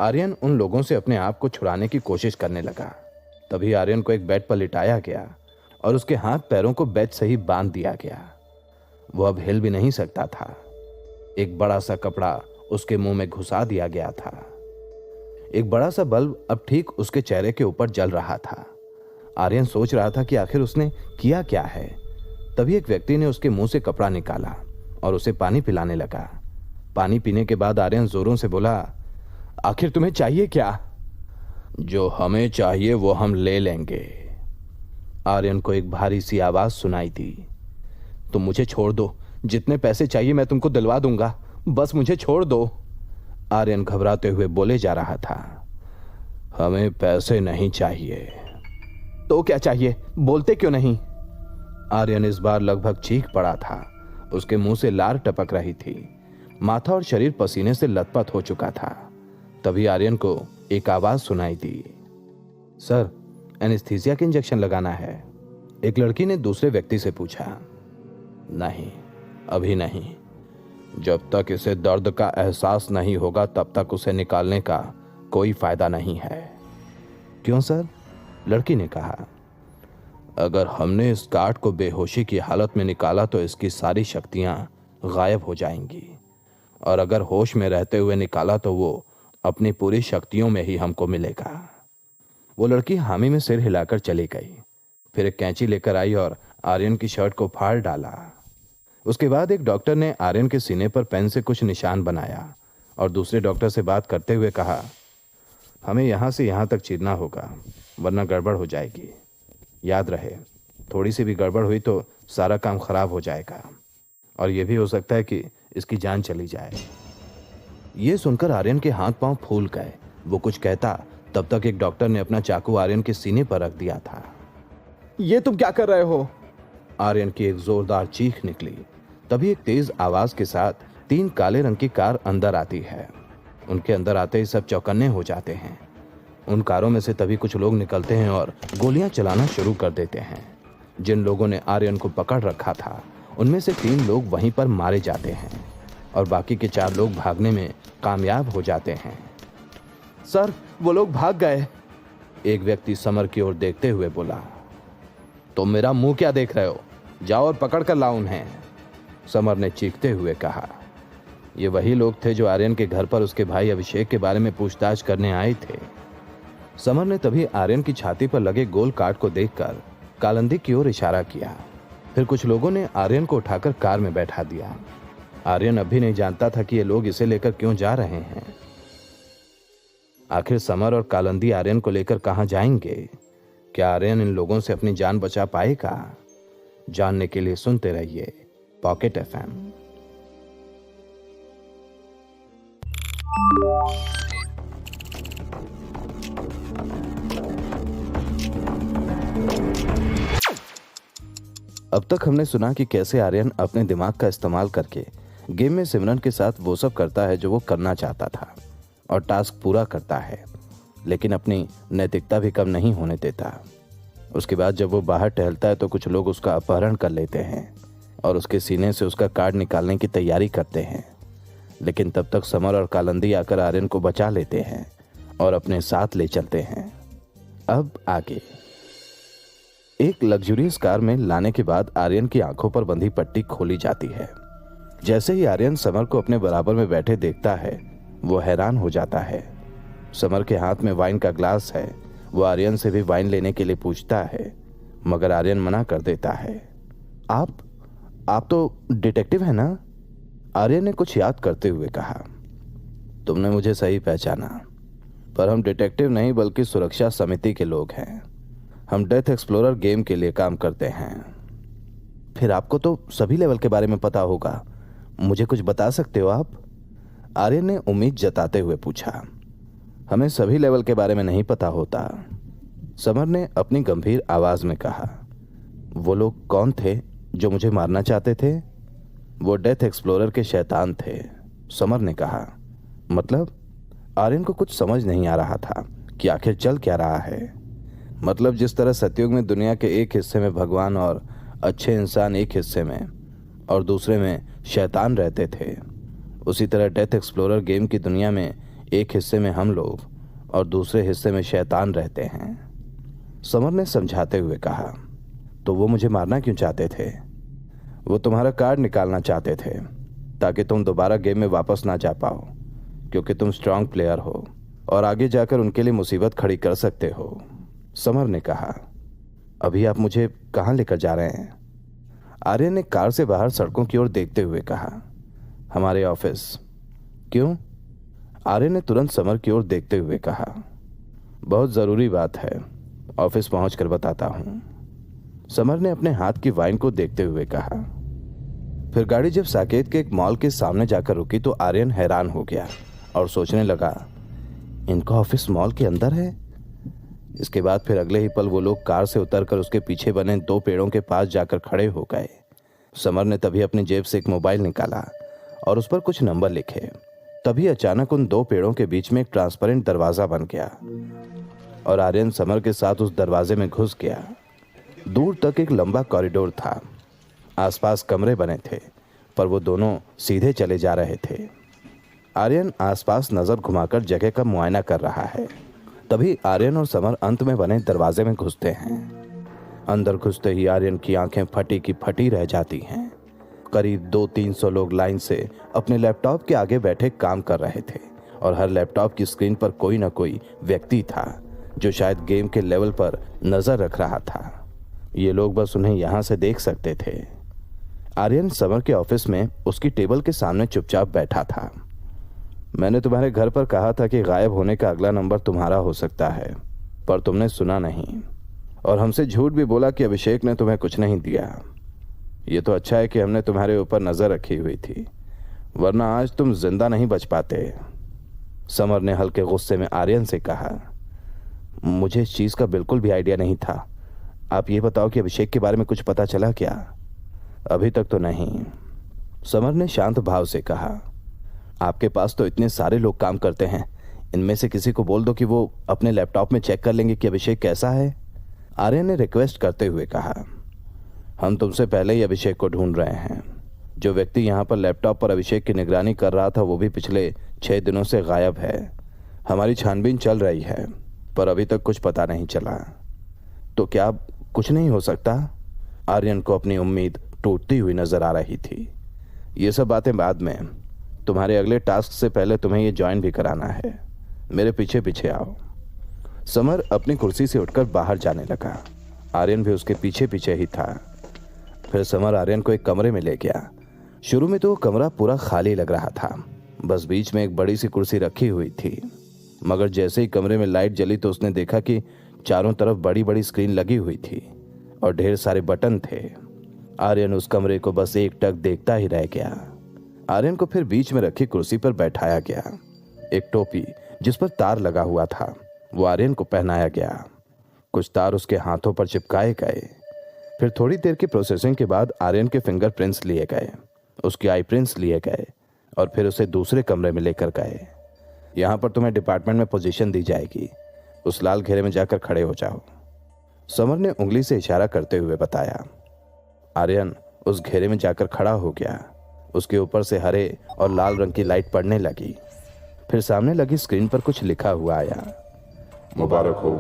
[SPEAKER 1] आर्यन उन लोगों से अपने आप को छुड़ाने की कोशिश करने लगा। तभी आर्यन को एक बेड पर लिटाया गया और उसके हाथ पैरों को बेड से ही बांध दिया गया। वो अब हिल भी नहीं सकता था। एक बड़ा सा कपड़ा उसके मुंह में घुसा दिया गया था। एक बड़ा सा बल्ब अब ठीक उसके चेहरे के ऊपर जल रहा था। आर्यन सोच रहा था कि आखिर उसने किया क्या है। तभी एक व्यक्ति ने उसके मुंह से कपड़ा निकाला और उसे पानी पिलाने लगा। पानी पीने के बाद आर्यन जोरों से बोला, आखिर तुम्हें चाहिए क्या? जो हमें चाहिए वो हम ले लेंगे। आर्यन को एक भारी सी आवाज सुनाई दी, तुम मुझे छोड़ दो, जितने पैसे चाहिए मैं तुमको दिलवा दूंगा, बस मुझे छोड़ दो। आर्यन घबराते हुए बोले जा रहा था, हमें पैसे नहीं चाहिए। तो क्या चाहिए, बोलते क्यों नहीं? आर्यन इस बार लगभग चीख पड़ा था। उसके मुंह से लार टपक रही थी, माथा और शरीर पसीने से लथपथ हो चुका था। तभी आर्यन को एक आवाज सुनाई दी, सर, एनेस्थीसिया के इंजेक्शन लगाना है। एक लड़की ने दूसरे व्यक्ति से पूछा, नहीं, अभी नहीं। जब तक इसे दर्द का एहसास नहीं होगा तब तक उसे निकालने का कोई फायदा नहीं है। क्यों सर? लड़की ने कहा, अगर हमने इस काट को बेहोशी की हालत में निकाला तो इसकी सारी शक्तियां गायब हो जाएंगी, और अगर होश में रहते हुए निकाला तो वो अपनी पूरी शक्तियों में ही हमको मिलेगा। वो लड़की हामी में सिर हिलाकर चली गई। फिर एक कैंची लेकर आई और आर्यन की शर्ट को फाड़ डाला। उसके बाद एक डॉक्टर ने आर्यन के सीने पर पेन से कुछ निशान बनाया और दूसरे डॉक्टर से बात करते हुए कहा, हमें यहां से यहां तक चीरना होगा, वरना गड़बड़ हो जाएगी। याद रहे, थोड़ी सी भी गड़बड़ हुई तो सारा काम खराब हो जाएगा, और यह भी हो सकता है कि इसकी जान चली जाए। यह सुनकर आर्यन के हाथ पांव फूल गए। वो कुछ कहता तब तक एक डॉक्टर ने अपना चाकू आर्यन के सीने पर रख दिया था। ये तुम क्या कर रहे हो? आर्यन की एक जोरदार चीख निकली। तभी एक तेज आवाज के साथ 3 काले रंग की कार अंदर आती है। उनके अंदर आते ही सब चौकन्ने हो जाते हैं। उन कारों में से तभी कुछ लोग निकलते हैं और गोलियां चलाना शुरू कर देते हैं। जिन लोगों ने आर्यन को पकड़ रखा था उनमें से 3 लोग वहीं पर मारे जाते हैं और बाकी के 4 लोग भागने में कामयाब हो जाते हैं। सर, वो लोग भाग गए। एक व्यक्ति समर की ओर देखते हुए बोला, तुम मेरा मुंह क्या देख रहे हो? जाओ और पकड़ कर लाओ उन्हें। समर ने चीखते हुए कहा। ये वही लोग थे जो आर्यन के घर पर उसके भाई अभिषेक के बारे में पूछताछ करने आए थे। समर ने तभी आर्यन की छाती पर लगे गोल काट को देखकर कालंदी की ओर इशारा किया। फिर कुछ लोगों ने आर्यन को उठाकर कार में बैठा दिया। आर्यन अब भी नहीं जानता था कि ये लोग इसे लेकर क्यों जा रहे हैं। आखिर समर और कालंदी आर्यन को लेकर कहां जाएंगे? क्या आर्यन इन लोगों से अपनी जान बचा पाएगा? जानने के लिए सुनते रहिए पॉकेट एफएम। अब तक हमने सुना कि कैसे आर्यन अपने दिमाग का इस्तेमाल करके गेम में सिमरन के साथ वो सब करता है जो वो करना चाहता था और टास्क पूरा करता है, लेकिन अपनी नैतिकता भी कम नहीं होने देता। उसके बाद जब वो बाहर टहलता है तो कुछ लोग उसका अपहरण कर लेते हैं और उसके सीने से उसका कार्ड निकालने की तैयारी करते हैं, लेकिन तब तक समर और कालंदी आकर आर्यन को बचा लेते हैं और अपने साथ ले चलते हैं। अब आगे। एक लग्जरियस कार में लाने के बाद आर्यन की आंखों पर बंधी पट्टी खोली जाती है। जैसे ही आर्यन समर को अपने बराबर में बैठे देखता है वो हैरान हो जाता है। समर के हाथ में वाइन का ग्लास है। वो आर्यन से भी वाइन लेने के लिए पूछता है, मगर आर्यन मना कर देता है। आप तो डिटेक्टिव है ना? आर्यन ने कुछ याद करते हुए कहा। तुमने मुझे सही पहचाना, पर हम डिटेक्टिव नहीं बल्कि सुरक्षा समिति के लोग हैं। हम डेथ एक्सप्लोरर गेम के लिए काम करते हैं। फिर आपको तो सभी लेवल के बारे में पता होगा, मुझे कुछ बता सकते हो आप? आर्यन ने उम्मीद जताते हुए पूछा। हमें सभी लेवल के बारे में नहीं पता होता, समर ने अपनी गंभीर आवाज में कहा। वो लोग कौन थे जो मुझे मारना चाहते थे? वो डेथ एक्सप्लोरर के शैतान थे, समर ने कहा। मतलब? आर्यन को कुछ समझ नहीं आ रहा था कि आखिर चल क्या रहा है। मतलब जिस तरह सतयुग में दुनिया के एक हिस्से में भगवान और अच्छे इंसान एक हिस्से में और दूसरे में शैतान रहते थे, उसी तरह डेथ एक्सप्लोरर गेम की दुनिया में एक हिस्से में हम लोग और दूसरे हिस्से में शैतान रहते हैं, समर ने समझाते हुए कहा। तो वो मुझे मारना क्यों चाहते थे? वो तुम्हारा कार्ड निकालना चाहते थे। ताकि तुम दोबारा गेम में वापस ना जा पाओ, क्योंकि तुम स्ट्रांग प्लेयर हो और आगे जाकर उनके लिए मुसीबत खड़ी कर सकते हो। समर ने कहा। अभी आप मुझे कहाँ लेकर जा रहे हैं? आर्यन ने कार से बाहर सड़कों की ओर देखते हुए कहा। हमारे ऑफिस। क्यों? आर्यन ने तुरंत समर की ओर देखते हुए कहा। बहुत ज़रूरी बात है, ऑफिस पहुंचकर बताता हूं। समर ने अपने हाथ की वाइन को देखते हुए कहा। फिर गाड़ी जब साकेत के एक मॉल के सामने जाकर रुकी तो आर्यन हैरान हो गया और सोचने लगा, इनका ऑफिस मॉल के अंदर है। इसके बाद फिर अगले ही पल वो लोग कार से उतरकर उसके पीछे बने 2 पेड़ों के पास जाकर खड़े हो गए। समर ने तभी अपनी जेब से एक मोबाइल निकाला और उस पर कुछ नंबर लिखे। तभी अचानक उन 2 पेड़ों के बीच में एक ट्रांसपेरेंट दरवाजा बन गया और आर्यन समर के साथ उस दरवाजे में घुस गया। दूर तक एक लंबा कॉरिडोर था। आसपास कमरे बने थे, पर वो दोनों सीधे चले जा रहे थे। आर्यन आसपास नजर घुमाकर जगह का मुआयना कर रहा है। तभी आर्यन और समर अंत में बने दरवाजे में घुसते हैं। अंदर घुसते ही आर्यन की आंखें फटी की फटी रह जाती हैं। करीब 200-300 लोग लाइन से अपने लैपटॉप के आगे बैठे काम कर रहे थे और हर लैपटॉप की स्क्रीन पर कोई ना कोई व्यक्ति था जो शायद गेम के लेवल पर नजर रख रहा था। ये लोग बस उन्हें यहां से देख सकते थे। आर्यन समर के ऑफिस में उसकी टेबल के सामने चुपचाप बैठा था। मैंने तुम्हारे घर पर कहा था कि गायब होने का अगला नंबर तुम्हारा हो सकता है, पर तुमने सुना नहीं और हमसे झूठ भी बोला कि अभिषेक ने तुम्हें कुछ नहीं दिया। ये तो अच्छा है कि हमने तुम्हारे ऊपर नजर रखी हुई थी, वरना आज तुम जिंदा नहीं बच पाते। समर ने हल्के गुस्से में आर्यन से कहा। मुझे इस चीज का बिल्कुल भी आइडिया नहीं था। आप ये बताओ कि अभिषेक के बारे में कुछ पता चला क्या? अभी तक तो नहीं, समर ने शांत भाव से कहा। आपके पास तो इतने सारे लोग काम करते हैं, इनमें से किसी को बोल दो कि वो अपने लैपटॉप में चेक कर लेंगे कि अभिषेक कैसा है। आर्यन ने रिक्वेस्ट करते हुए कहा। हम तुमसे पहले ही अभिषेक को ढूंढ रहे हैं। जो व्यक्ति यहाँ पर लैपटॉप पर अभिषेक की निगरानी कर रहा था वो भी पिछले 6 दिनों से गायब है। हमारी छानबीन चल रही है, पर अभी तक कुछ पता नहीं चला। तो क्या कुछ नहीं हो सकता? आर्यन को अपनी उम्मीद टूटती हुई नजर आ रही थी। ये सब बातें बाद में, तुम्हारे अगले टास्क से पहले तुम्हें ये ज्वाइन भी कराना है। मेरे पीछे पीछे आओ। समर अपनी कुर्सी से उठकर बाहर जाने लगा। आर्यन भी उसके पीछे पीछे ही था। फिर समर आर्यन को एक कमरे में ले गया। शुरू में तो वो कमरा पूरा खाली लग रहा था, बस बीच में एक बड़ी सी कुर्सी रखी हुई थी। मगर जैसे ही कमरे में लाइट जली तो उसने देखा कि चारों तरफ बड़ी बड़ी स्क्रीन लगी हुई थी और ढेर सारे बटन थे। आर्यन उस कमरे को बस एक टक देखता ही रह गया। आर्यन को फिर बीच में रखी कुर्सी पर बैठाया गया। एक टोपी जिस पर तार लगा हुआ था वो आर्यन को पहनाया गया। कुछ तार उसके हाथों पर चिपकाए गए। फिर थोड़ी देर की प्रोसेसिंग के बाद आर्यन के फिंगरप्रिंट्स लिए गए, उसके आई प्रिंट्स लिए गए और फिर उसे दूसरे कमरे में लेकर गए। यहाँ पर तुम्हें डिपार्टमेंट में पोजीशन दी जाएगी। उस लाल घेरे में जाकर खड़े हो जाओ। समर ने उंगली से इशारा करते हुए बताया। आर्यन उस घेरे में जाकर खड़ा हो गया। उसके ऊपर से हरे और लाल रंग की लाइट पड़ने लगी। फिर सामने लगी स्क्रीन पर कुछ लिखा हुआ आया।
[SPEAKER 2] मुबारक हो,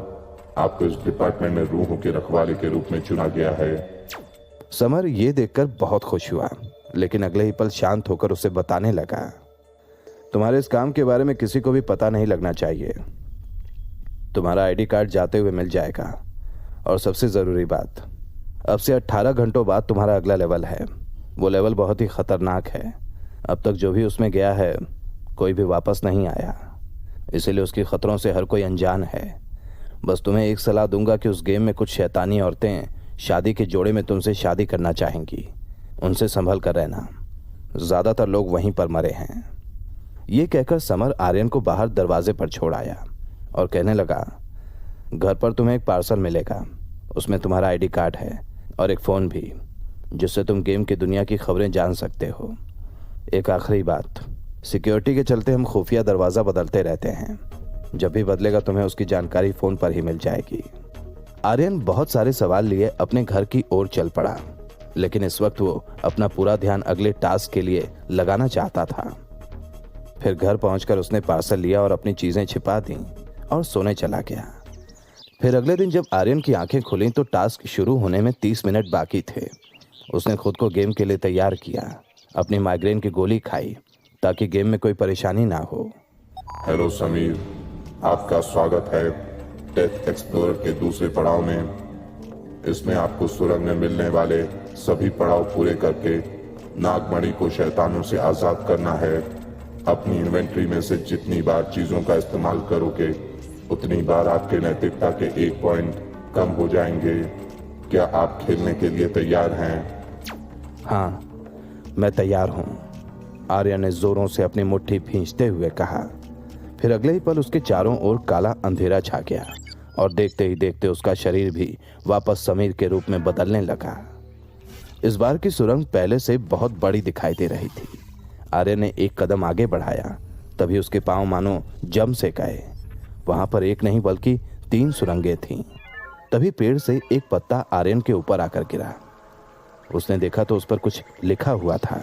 [SPEAKER 2] आपको इस डिपार्टमेंट में रूहों के रखवाले के रूप में चुना गया है।
[SPEAKER 1] समर ये देखकर बहुत खुश हुआ, लेकिन अगले ही पल शांत होकर उसे बताने लगा। तुम्हारे इस काम के बारे में किसी को भी पता नहीं लगना चाहिए। तुम्हारा आईडी कार्ड जाते हुए मिल जाएगा। और सबसे ज़रूरी बात, अब से 18 घंटों बाद तुम्हारा अगला लेवल है। वो लेवल बहुत ही खतरनाक है। अब तक जो भी उसमें गया है कोई भी वापस नहीं आया, इसीलिए उसके खतरों से हर कोई अनजान है। बस तुम्हें एक सलाह दूंगा कि उस गेम में कुछ शैतानी औरतें शादी के जोड़े में तुमसे शादी करना चाहेंगी। उनसे संभल कर रहना। ज़्यादातर लोग वहीं पर मरे हैं। ये कहकर समर आर्यन को बाहर दरवाजे पर छोड़ आया और कहने लगा, घर पर तुम्हें एक पार्सल मिलेगा। उसमें तुम्हारा आईडी कार्ड है और एक फ़ोन भी, जिससे तुम गेम की दुनिया की खबरें जान सकते हो। एक आखिरी बात, सिक्योरिटी के चलते हम खुफिया दरवाज़ा बदलते रहते हैं। जब भी बदलेगा तुम्हें उसकी जानकारी फ़ोन पर ही मिल जाएगी। आर्यन बहुत सारे सवाल लिए अपने घर की ओर चल पड़ा, लेकिन इस वक्त वो अपना पूरा ध्यान अगले टास्क के लिए लगाना चाहता था। फिर घर पहुंचकर उसने पार्सल लिया और अपनी चीज़ें छिपा दी और सोने चला गया। फिर अगले दिन जब आर्यन की आंखें खुली तो टास्क शुरू होने में 30 मिनट बाकी थे। उसने खुद को गेम के लिए तैयार किया। अपनी माइग्रेन की गोली खाई ताकि गेम में कोई परेशानी ना हो।
[SPEAKER 2] हेलो समीर, आपका स्वागत है डेथ एक्सप्लोरर के दूसरे पड़ाव में। इसमें आपको सुरंग में मिलने वाले सभी पड़ाव पूरे करके नागमणि को शैतानों से आजाद करना है। अपनी इन्वेंट्री में से जितनी बार चीजों का इस्तेमाल करोगे उतनी बार आपके नैतिकता के 1 पॉइंट कम हो जाएंगे। क्या आप खेलने के लिए तैयार हैं?
[SPEAKER 1] हाँ, मैं तैयार हूँ, आर्या ने जोरों से अपनी मुट्ठी भींचते हुए कहा। फिर अगले ही पल उसके चारों ओर काला अंधेरा छा गया और देखते ही देखते उसका शरीर भी वापस समीर के रूप में बदलने लगा। इस बार की सुरंग पहले से बहुत बड़ी दिखाई दे रही थी। आर्य ने एक कदम आगे बढ़ाया, तभी उसके पांव मानो जम से गए। वहां पर एक नहीं बल्कि 3 सुरंगें थीं। तभी पेड़ से एक पत्ता आर्यन के ऊपर आकर गिरा। उसने देखा तो उस पर कुछ लिखा हुआ था,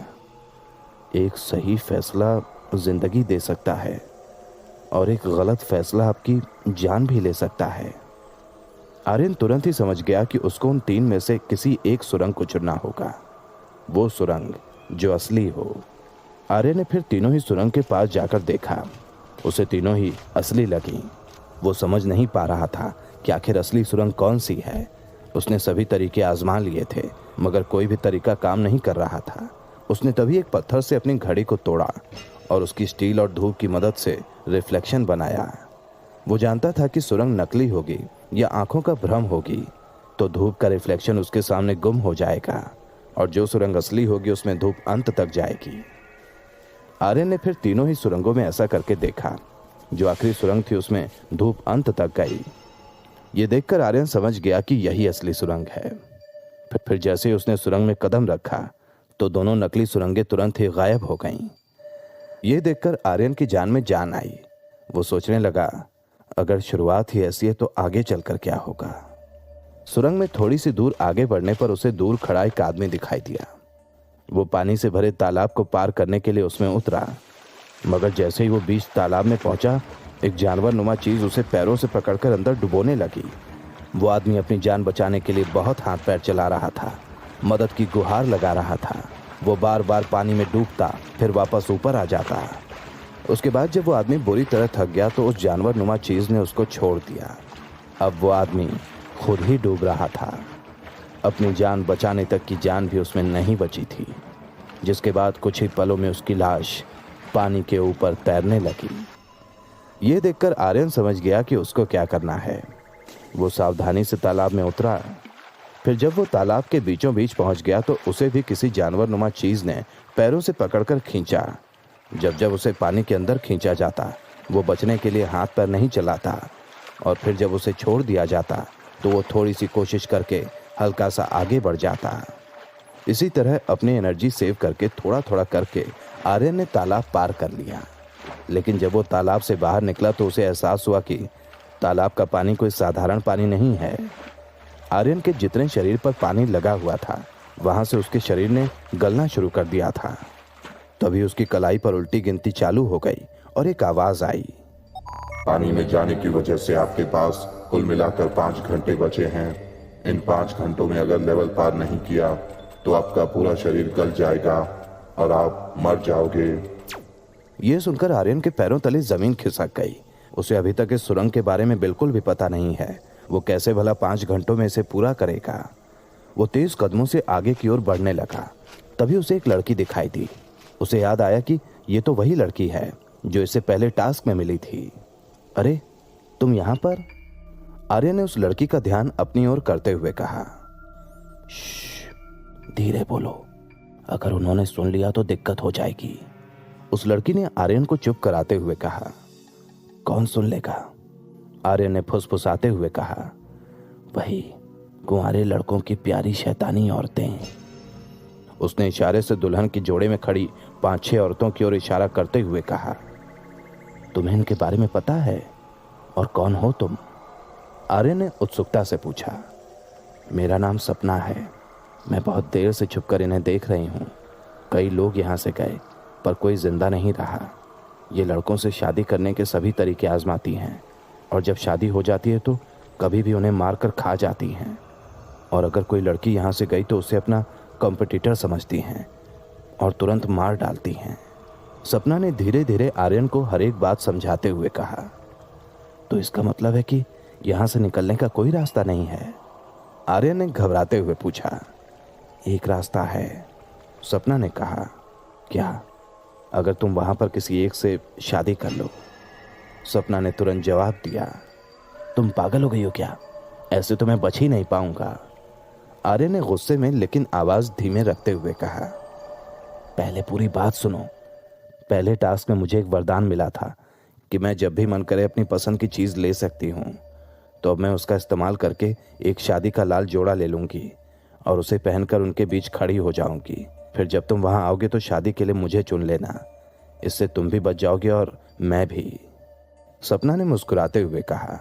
[SPEAKER 1] एक सही फैसला जिंदगी दे सकता है और एक गलत फैसला आपकी जान भी ले सकता है। आर्यन तुरंत ही समझ गया कि उसको उन 3 में से किसी एक सुरंग को चुनना होगा, वो सुरंग जो असली हो। आर्यन ने फिर तीनों ही सुरंग के पास जाकर देखा। उसे तीनों ही असली लगी। वो समझ नहीं पा रहा था कि आखिर असली सुरंग कौन सी है। उसने सभी तरीके आजमा लिए थे मगर कोई भी तरीका काम नहीं कर रहा था। उसने तभी एक पत्थर से अपनी घड़ी को तोड़ा और उसकी स्टील और धूप की मदद से रिफ्लेक्शन बनाया। वो जानता था कि सुरंग नकली होगी या आंखों का भ्रम होगी तो धूप का रिफ्लेक्शन उसके सामने गुम हो जाएगा और जो सुरंग असली होगी उसमें धूप अंत तक जाएगी। आर्यन ने फिर तीनों ही सुरंगों में ऐसा करके देखा। जो आखिरी सुरंग थी उसमें धूप अंत तक गई। ये देखकर आर्यन समझ गया कि यही असली सुरंग है। फिर जैसे ही उसने सुरंग में कदम रखा तो दोनों नकली सुरंगें तुरंत ही गायब हो गईं। ये देखकर आर्यन की जान में जान आई। वो सोचने लगा, अगर शुरुआत ही ऐसी है तो आगे चलकर क्या होगा। सुरंग में थोड़ी सी दूर आगे बढ़ने पर उसे दूर खड़ा एक आदमी दिखाई दिया। वो पानी से भरे तालाब को पार करने के लिए उसमें उतरा, मगर जैसे ही वो बीच तालाब में पहुंचा एक जानवर नुमा चीज उसे पैरों से पकड़कर अंदर डुबोने लगी। वो आदमी अपनी जान बचाने के लिए बहुत हाथ पैर चला रहा था, मदद की गुहार लगा रहा था। वो बार बार पानी में डूबता फिर वापस ऊपर आ जाता। उसके बाद जब वो आदमी बुरी तरह थक गया तो उस जानवर नुमा चीज ने उसको छोड़ दिया। अब वो आदमी खुद ही डूब रहा था। अपनी जान बचाने तक की जान भी उसमें नहीं बची थी, जिसके बाद कुछ ही पलों में उसकी लाश पानी के ऊपर तैरने लगी। ये देखकर आर्यन समझ गया कि उसको क्या करना है। वो सावधानी से तालाब में उतरा। फिर जब वो तालाब के बीचों बीच पहुंच गया तो उसे भी किसी जानवर नुमा चीज ने पैरों से पकड़कर खींचा। जब जब उसे पानी के अंदर खींचा जाता वो बचने के लिए हाथ पैर नहीं चलाता और फिर जब उसे छोड़ दिया जाता तो वो थोड़ी सी कोशिश करके हल्का सा आगे बढ़ जाता। इसी तरह अपनी एनर्जी सेव करके थोड़ा थोड़ा करके आर्यन ने तालाब पार कर लिया। लेकिन जब वो तालाब से बाहर निकला तो उसे एहसास हुआ कि तालाब का पानी कोई साधारण पानी नहीं है। आर्यन के जितने शरीर पर पानी लगा हुआ था वहां से उसके शरीर ने गलना शुरू कर दिया था। तभी उसकी कलाई पर उल्टी गिनती चालू हो गई और एक आवाज आई,
[SPEAKER 2] पानी में जाने की वजह से आपके पास कुल मिलाकर 5 घंटे बचे हैं। इन 5 घंटों में अगर लेवल पार नहीं किया तो आपका पूरा शरीर गल जाएगा और आप मर जाओगे।
[SPEAKER 1] ये सुनकर आर्यन के पैरों तले जमीन खिसक गई। उसे अभी तक इस सुरंग के बारे में बिल्कुल भी पता नहीं है। वो कैसे भला 5 घंटों में इसे पूरा करेगा। वो तेज कदमों से आगे की ओर बढ़ने लगा। तभी उसे एक लड़की दिखाई दी। उसे याद आया कि ये तो वही लड़की है जो इससे पहले टास्क में मिली थी। अरे तुम यहाँ पर? आर्यन ने उस लड़की का ध्यान अपनी ओर करते हुए कहा, धीरे बोलो, अगर उन्होंने सुन लिया तो दिक्कत हो जाएगी। उस लड़की ने आर्यन को चुप कराते हुए कहा, कौन सुन लेगा? आर्यन ने फुसफुसाते हुए कहा, वही कुंवारे लड़कों की प्यारी शैतानी औरतें। उसने इशारे से दुल्हन की जोड़े में खड़ी 5-6 औरतों की ओर इशारा करते हुए कहा, तुम्हें इनके बारे में पता है और कौन हो तुम? आर्यन ने उत्सुकता से पूछा। मेरा नाम सपना है। मैं बहुत देर से छुपकर इन्हें देख रही हूँ। कई लोग यहाँ से गए पर कोई जिंदा नहीं रहा। ये लड़कों से शादी करने के सभी तरीके आजमाती हैं और जब शादी हो जाती है तो कभी भी उन्हें मारकर खा जाती हैं। और अगर कोई लड़की यहाँ से गई तो उसे अपना कॉम्पिटिटर समझती हैं और तुरंत मार डालती हैं। सपना ने धीरे धीरे आर्यन को हर एक बात समझाते हुए कहा। तो इसका मतलब है कि यहां से निकलने का कोई रास्ता नहीं है? आर्यन ने घबराते हुए पूछा। एक रास्ता है, सपना ने कहा। क्या? अगर तुम वहां पर किसी एक से शादी कर लो। सपना ने तुरंत जवाब दिया। तुम पागल हो गई हो क्या? ऐसे तो मैं बच ही नहीं पाऊंगा। आर्यन ने गुस्से में लेकिन आवाज धीमे रखते हुए कहा। पहले पूरी बात सुनो। पहले टास्क में मुझे एक वरदान मिला था कि मैं जब भी मन करे अपनी पसंद की चीज ले सकती हूँ। तो अब मैं उसका इस्तेमाल करके एक शादी का लाल जोड़ा ले लूंगी और उसे पहनकर उनके बीच खड़ी हो जाऊंगी। फिर जब तुम वहां आओगे तो शादी के लिए मुझे चुन लेना। इससे तुम भी बच जाओगे और मैं भी। सपना ने मुस्कुराते हुए कहा।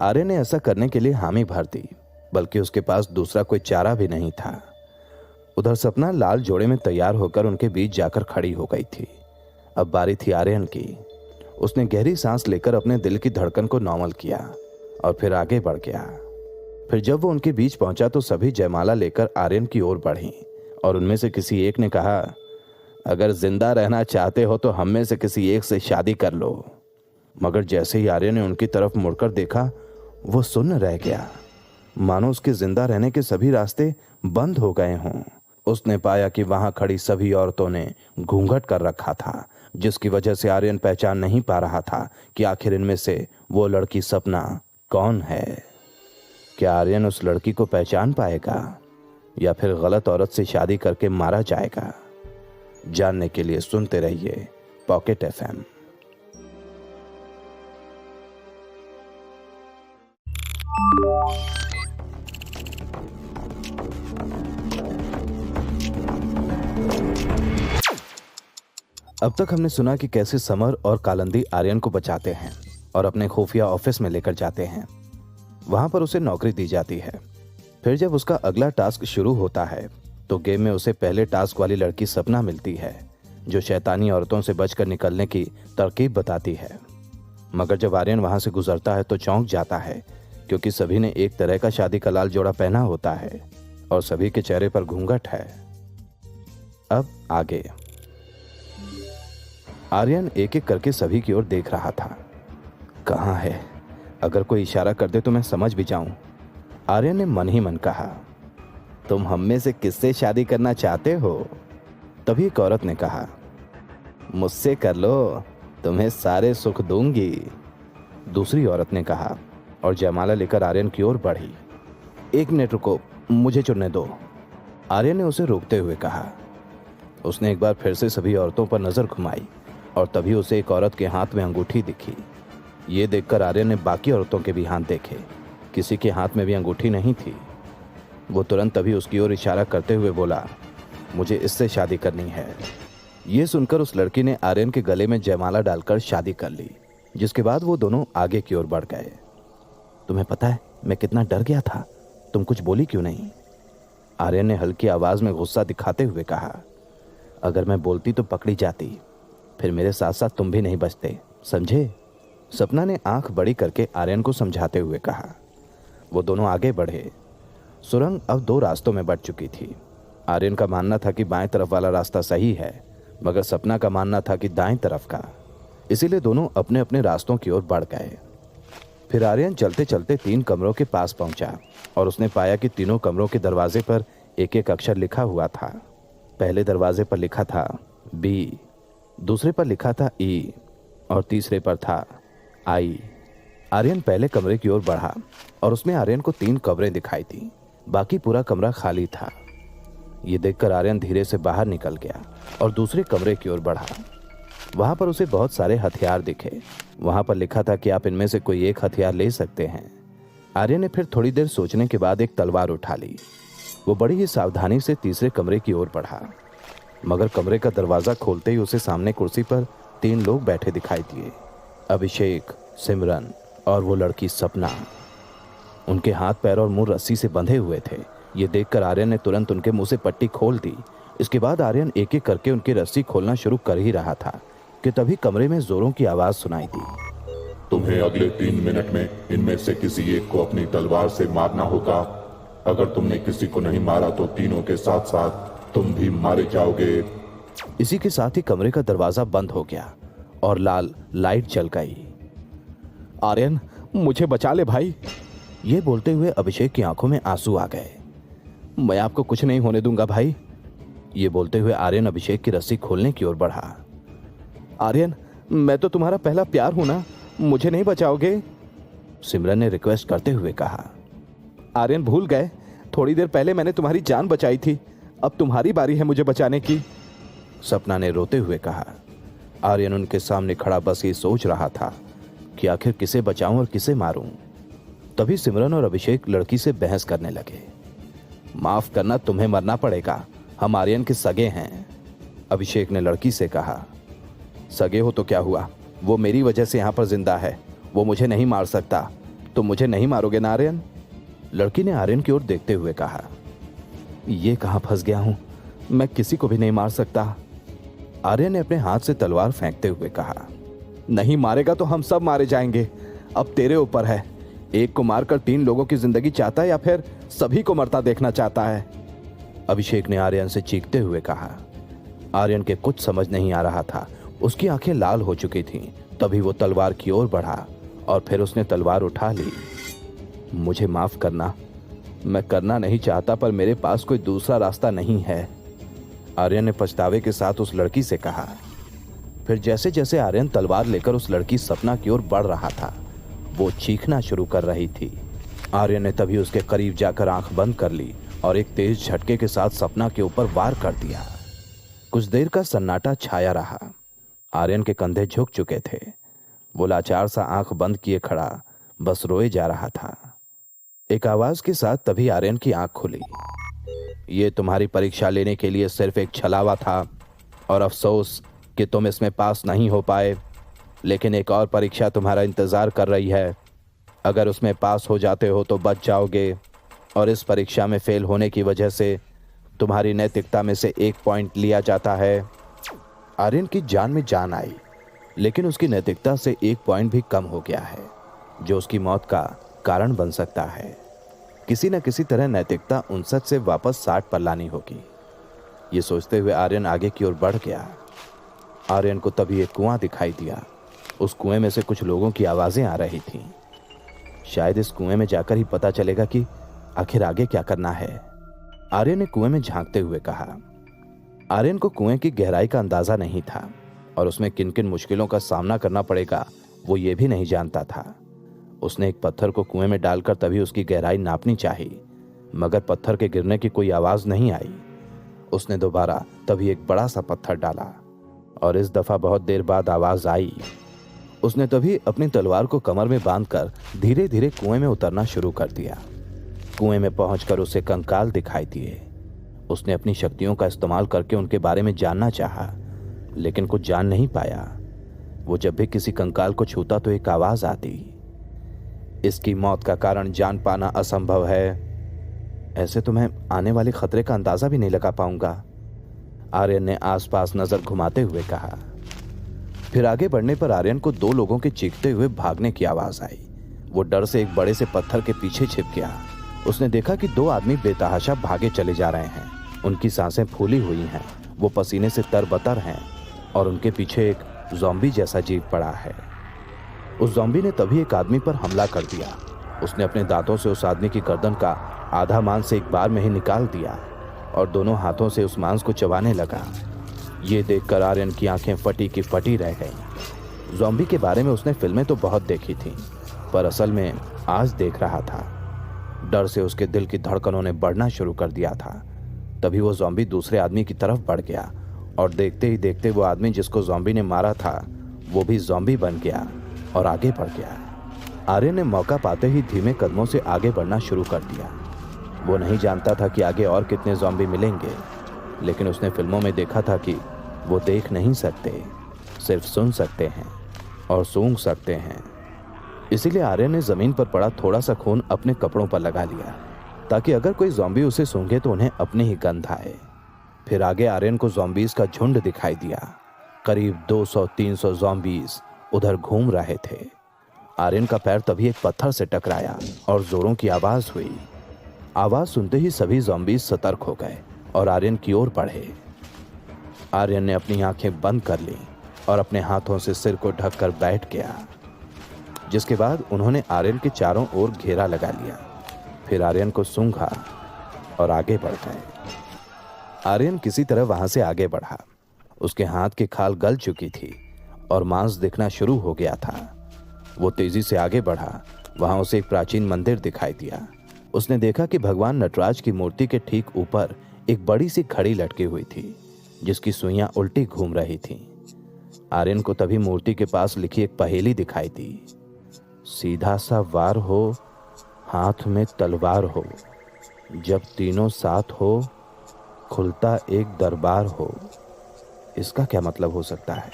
[SPEAKER 1] आर्यन ने ऐसा करने के लिए हामी भर दी, बल्कि उसके पास दूसरा कोई चारा भी नहीं था। उधर सपना लाल जोड़े में तैयार होकर उनके बीच जाकर खड़ी हो गई थी। अब बारी थी आर्यन की। उसने गहरी सांस लेकर अपने दिल की धड़कन को नॉर्मल किया और फिर आगे बढ़ गया। फिर जब वो उनके बीच पहुंचा तो सभी जयमाला लेकर आर्यन की ओर बढ़ी और उनमें से किसी एक ने कहा, अगर जिंदा रहना चाहते हो तो हम में से किसी एक से शादी कर लो। मगर जैसे ही आर्यन ने उनकी तरफ मुड़कर देखा, वो सुन्न रह गया, मानो उसके जिंदा रहने के सभी रास्ते बंद हो गए हों। उसने पाया कि वहां खड़ी सभी औरतों ने घूंघट कर रखा था, जिसकी वजह से आर्यन पहचान नहीं पा रहा था कि आखिर इनमें से वो लड़की सपना कौन है। क्या आर्यन उस लड़की को पहचान पाएगा या फिर गलत औरत से शादी करके मारा जाएगा? जानने के लिए सुनते रहिए पॉकेट एफएम। अब तक हमने सुना कि कैसे समर और कालिंदी आर्यन को बचाते हैं और अपने खुफिया ऑफिस में लेकर जाते हैं। वहां पर उसे नौकरी दी जाती है। फिर जब उसका अगला टास्क शुरू होता है तो गेम में उसे पहले टास्क वाली लड़की सपना मिलती है, जो शैतानी औरतों से बचकर निकलने की तरकीब बताती है। मगर जब आर्यन वहां से गुजरता है तो चौंक जाता है, क्योंकि सभी ने एक तरह का शादी का लाल जोड़ा पहना होता है और सभी के चेहरे पर घूंघट है। अब आगे। आर्यन एक एक करके सभी की ओर देख रहा था। कहाँ है? अगर कोई इशारा कर दे तो मैं समझ भी जाऊं। आर्यन ने मन ही मन कहा। तुम हम में से किससे शादी करना चाहते हो? तभी एक औरत ने कहा, मुझसे कर लो, तुम्हें सारे सुख दूंगी। दूसरी औरत ने कहा और जयमाला लेकर आर्यन की ओर बढ़ी। एक मिनट रुको, मुझे चुनने दो। आर्यन ने उसे रोकते हुए कहा। उसने एक बार फिर से सभी औरतों पर नजर घुमाई और तभी उसे एक औरत के हाथ में अंगूठी दिखी। ये देखकर आर्यन ने बाकी औरतों के भी हाथ देखे। किसी के हाथ में भी अंगूठी नहीं थी। वो तुरंत तभी उसकी ओर इशारा करते हुए बोला, मुझे इससे शादी करनी है। ये सुनकर उस लड़की ने आर्यन के गले में जयमाला डालकर शादी कर ली, जिसके बाद वो दोनों आगे की ओर बढ़ गए। तुम्हें पता है मैं कितना डर गया था? तुम कुछ बोली क्यों नहीं? आर्यन ने हल्की आवाज में गुस्सा दिखाते हुए कहा। अगर मैं बोलती तो पकड़ी जाती, फिर मेरे साथ साथ तुम भी नहीं बचते, समझे? सपना ने आंख बड़ी करके आर्यन को समझाते हुए कहा। वो दोनों आगे बढ़े। सुरंग अब दो रास्तों में बढ़ चुकी थी। आर्यन का मानना था कि बाएं तरफ वाला रास्ता सही है, मगर सपना का मानना था कि दाएं तरफ का। इसीलिए दोनों अपने अपने रास्तों की ओर बढ़ गए। फिर आर्यन चलते चलते 3 कमरों के पास पहुंचा और उसने पाया कि तीनों कमरों के दरवाजे पर एक एक अक्षर लिखा हुआ था। पहले दरवाजे पर लिखा था बी, दूसरे पर लिखा था ई और तीसरे पर था आई। आर्यन पहले कमरे की ओर बढ़ा और उसमें आर्यन को 3 कमरे दिखाई दी। बाकी पूरा कमरा खाली था। ये देखकर आर्यन धीरे से बाहर निकल गया और दूसरे कमरे की ओर बढ़ा। वहां पर उसे बहुत सारे हथियार दिखे। वहां पर लिखा था कि आप इनमें से कोई एक हथियार ले सकते हैं। आर्यन ने फिर थोड़ी देर सोचने के बाद एक तलवार उठा ली। वो बड़ी ही सावधानी से तीसरे कमरे की ओर बढ़ा, मगर कमरे का दरवाजा खोलते ही उसे सामने कुर्सी पर 3 लोग बैठे दिखाई दिए। अभिषेक, सिमरन और वो लड़की सपना। उनके हाथ पैर और मुंह रस्सी से बंधे हुए थे। ये देखकर आर्यन ने तुरंत उनके मुंह से पट्टी खोल दी। इसके बाद आर्यन एक एक करके उनकी रस्सी खोलना शुरू कर ही रहा था कि तभी कमरे में जोरों की आवाज सुनाई दी।
[SPEAKER 2] तुम्हें अगले 3 मिनट में इनमें से किसी एक को अपनी तलवार से मारना होगा। अगर तुमने किसी को नहीं मारा तो तीनों के साथ साथ तुम भी मारे जाओगे।
[SPEAKER 1] इसी के साथ ही कमरे का दरवाजा बंद हो गया और लाल लाइट जल गई। आर्यन, मुझे बचा ले भाई। ये बोलते हुए अभिषेक की आंखों में आंसू आ गए। मैं आपको कुछ नहीं होने दूंगा भाई। ये बोलते हुए आर्यन अभिषेक की रस्सी खोलने की ओर बढ़ा। आर्यन, मैं तो तुम्हारा पहला प्यार हूं ना, मुझे नहीं बचाओगे? सिमरन ने रिक्वेस्ट करते हुए कहा। आर्यन, भूल गए? थोड़ी देर पहले मैंने तुम्हारी जान बचाई थी, अब तुम्हारी बारी है मुझे बचाने की। सपना ने रोते हुए कहा। आर्यन उनके सामने खड़ा बस ये सोच रहा था कि आखिर किसे बचाऊं और किसे मारूं। तभी सिमरन और अभिषेक लड़की से बहस करने लगे। माफ करना, तुम्हें मरना पड़ेगा, हम आर्यन के सगे हैं। अभिषेक ने लड़की से कहा। सगे हो तो क्या हुआ, वो मेरी वजह से यहां पर जिंदा है, वो मुझे नहीं मार सकता। तुम मुझे नहीं मारोगे ना आर्यन? लड़की ने आर्यन की ओर देखते हुए कहा। ये कहां फंस गया हूं, मैं किसी को भी नहीं मार सकता। आर्यन ने अपने हाथ से तलवार फेंकते हुए कहा। नहीं मारेगा तो हम सब मारे जाएंगे, अब तेरे ऊपर है। एक को मारकर 3 लोगों की जिंदगी चाहता है या फिर सभी को मरता देखना चाहता है? अभिषेक ने आर्यन से चीखते हुए कहा। आर्यन के कुछ समझ नहीं आ रहा था, उसकी आंखें लाल हो चुकी थीं। तभी वो तलवार की ओर बढ़ा और फिर उसने तलवार उठा ली। मुझे माफ करना, मैं करना नहीं चाहता पर मेरे पास कोई दूसरा रास्ता नहीं है, आर्यन ने पछतावे के साथ उस लड़की से कहा। फिर जैसे जैसे आर्यन तलवार लेकर उस लड़की सपना की ओर बढ़ रहा था, वो चीखना शुरू कर रही थी। आर्यन ने तभी उसके करीब जाकर आंख बंद कर ली और एक तेज झटके के साथ सपना के ऊपर वार कर दिया। कुछ देर का सन्नाटा छाया रहा। आर्यन के कंधे झुक चुके थे। वो लाचार सा आंख बंद किए खड़ा बस रोए जा रहा था। एक आवाज के साथ तभी आर्यन की आंख खुली। ये तुम्हारी परीक्षा लेने के लिए सिर्फ एक छलावा था और अफसोस कि तुम इसमें पास नहीं हो पाए, लेकिन एक और परीक्षा तुम्हारा इंतजार कर रही है। अगर उसमें पास हो जाते हो तो बच जाओगे और इस परीक्षा में फेल होने की वजह से तुम्हारी नैतिकता में से 1 पॉइंट लिया जाता है। आर्यन की जान में जान आई, लेकिन उसकी नैतिकता से 1 पॉइंट भी कम हो गया है, जो उसकी मौत का कारण बन सकता है। किसी न किसी तरह नैतिकता 59 से वापस 60 पर लानी होगी। ये सोचते हुए आर्यन आगे की ओर बढ़ गया। आर्यन को तभी एक कुआं दिखाई दिया। उस कुएं में से कुछ लोगों की आवाजें आ रही थीं। शायद इस कुएं में जाकर ही पता चलेगा कि आखिर आगे क्या करना है, आर्यन ने कुएं में झांकते हुए कहा। आर्यन को कुएं की गहराई का अंदाजा नहीं था और उसमें किन किन मुश्किलों का सामना करना पड़ेगा वो ये भी नहीं जानता था। उसने एक पत्थर को कुएं में डालकर तभी उसकी गहराई नापनी चाहिए, मगर पत्थर के गिरने की कोई आवाज नहीं आई। उसने दोबारा तभी एक बड़ा सा पत्थर डाला और इस दफा बहुत देर बाद आवाज आई। उसने तभी अपनी तलवार को कमर में बांधकर धीरे धीरे कुएं में उतरना शुरू कर दिया। कुएं में पहुंचकर उसे कंकाल दिखाई दिए। उसने अपनी शक्तियों का इस्तेमाल करके उनके बारे में जानना चाहा, लेकिन कुछ जान नहीं पाया। वो जब भी किसी कंकाल को छूता तो एक आवाज आती, इसकी मौत का कारण जान पाना असंभव है, ऐसे तो मैं आने वाले खतरे का अंदाजा भी नहीं लगा पाऊंगा, आर्यन ने आसपास नजर घुमाते हुए कहा। फिर आगे बढ़ने पर आर्यन को 2 लोगों के चीखते हुए भागने की आवाज आई। वो डर से एक बड़े से पत्थर के पीछे छिप गया। उसने देखा कि 2 आदमी बेतहाशा भागे चले जा रहे हैं। उनकी सांसें फूली हुई हैं, वो पसीने से तरबतर हैं और उनके पीछे एक ज़ॉम्बी जैसा जीव पड़ा है। उस ज़ॉम्बी ने तभी एक आदमी पर हमला कर दिया। उसने अपने दांतों से उस आदमी की गर्दन का आधा मांस एक बार में ही निकाल दिया और दोनों हाथों से उस मांस को चबाने लगा। ये देखकर आर्यन की आंखें फटी की फटी रह गईं। ज़ॉम्बी के बारे में उसने फिल्में तो बहुत देखी थीं, पर असल में आज देख रहा था। डर से उसके दिल की धड़कनों ने बढ़ना शुरू कर दिया था। तभी वो ज़ॉम्बी दूसरे आदमी की तरफ बढ़ गया और देखते ही देखते वो आदमी जिसको ज़ॉम्बी ने मारा था वो भी ज़ॉम्बी बन गया और आगे बढ़ गया। आर्यन ने मौका पाते ही धीमे कदमों से आगे बढ़ना शुरू कर दिया। वो नहीं जानता था कि आगे और कितने ज़ॉम्बी मिलेंगे, लेकिन उसने फिल्मों में देखा था कि वो देख नहीं सकते, सिर्फ सुन सकते हैं और सूंघ सकते हैं। इसीलिए आर्यन ने जमीन पर पड़ा थोड़ा सा खून अपने कपड़ों पर लगा लिया, ताकि अगर कोई ज़ॉम्बी उसे सूंघे तो उन्हें अपने ही गंध आए। फिर आगे आर्यन को ज़ॉम्बीज का झुंड दिखाई दिया। करीब 200-300 ज़ॉम्बीज उधर घूम रहे थे। आर्यन का पैर तभी एक पत्थर से टकराया और जोरों की आवाज हुई। आवाज सुनते ही सभी ज़ॉम्बीज सतर्क हो गए और आर्यन की ओर बढ़े। आर्यन ने अपनी आंखें बंद कर ली और अपने हाथों से सिर को ढककर बैठ गया, जिसके बाद उन्होंने आर्यन के चारों ओर घेरा लगा लिया। फिर आर्यन को सूंघा और आगे बढ़ गए। आर्यन किसी तरह वहां से आगे बढ़ा। उसके हाथ की खाल गल चुकी थी और मांस दिखना शुरू हो गया था। वो तेजी से आगे बढ़ा। वहां उसे एक प्राचीन मंदिर दिखाई दिया। उसने देखा कि भगवान नटराज की मूर्ति के ठीक ऊपर एक बड़ी सी घड़ी लटकी हुई थी, जिसकी सुइयां उल्टी घूम रही थीं। आर्यन को तभी मूर्ति के पास लिखी एक पहेली दिखाई दी। सीधा सा वार हो, हाथ में तलवार हो, जब तीनों साथ हो, खुलता एक दरबार हो। इसका क्या मतलब हो सकता है?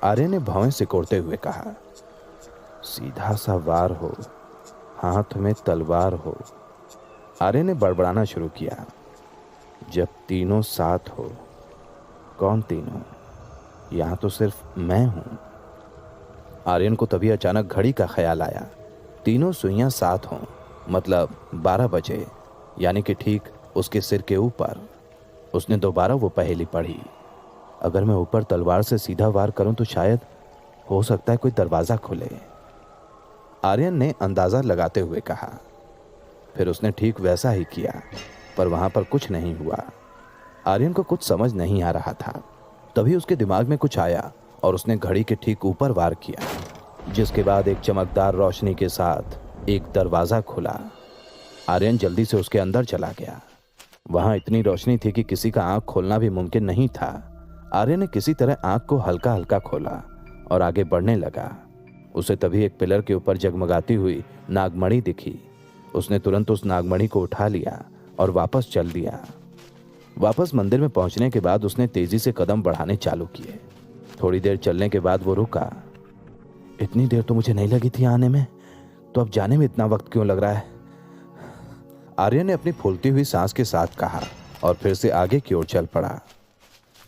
[SPEAKER 1] आर्यन ने भौं सिकोड़ते हुए कहा। सीधा सा वार हो, हाथ में तलवार हो। आर्यन ने बड़बड़ाना शुरू किया। जब तीनों साथ हो। कौन तीनों? यहां तो सिर्फ मैं हूं। आर्यन को तभी अचानक घड़ी का ख्याल आया। तीनों सुइयां साथ हों, मतलब 12 बजे, यानी कि ठीक उसके सिर के ऊपर। उसने दोबारा वो पहेली पढ़ी। अगर मैं ऊपर तलवार से सीधा वार करूं तो शायद हो सकता है कोई दरवाजा खुले। आर्यन ने अंदाजा लगाते हुए कहा। फिर उसने ठीक वैसा ही किया, पर वहां पर कुछ नहीं हुआ। आर्यन को कुछ समझ नहीं आ रहा था। तभी उसके दिमाग में कुछ आया और उसने घड़ी के ठीक ऊपर वार किया, जिसके बाद एक चमकदार रोशनी के साथ एक दरवाजा खुला। आर्यन जल्दी से उसके अंदर चला गया। वहां इतनी रोशनी थी कि किसी का आंख खोलना भी मुमकिन नहीं था। आर्यन ने किसी तरह आंख को हल्का हल्का खोला और आगे बढ़ने लगा। उसे तभी एक पिलर के ऊपर जगमगाती हुई नागमणि दिखी। उसने तुरंत उस नागमणि को उठा लिया और वापस चल दिया। वापस मंदिर में पहुंचने के बाद उसने तेजी से कदम बढ़ाने चालू किए। थोड़ी देर चलने के बाद वो रुका। इतनी देर तो मुझे नहीं लगी थी आने में, तो अब जाने में इतना वक्त क्यों लग रहा है? आर्यन ने अपनी फूलती हुई सांस के साथ कहा और फिर से आगे की ओर चल पड़ा।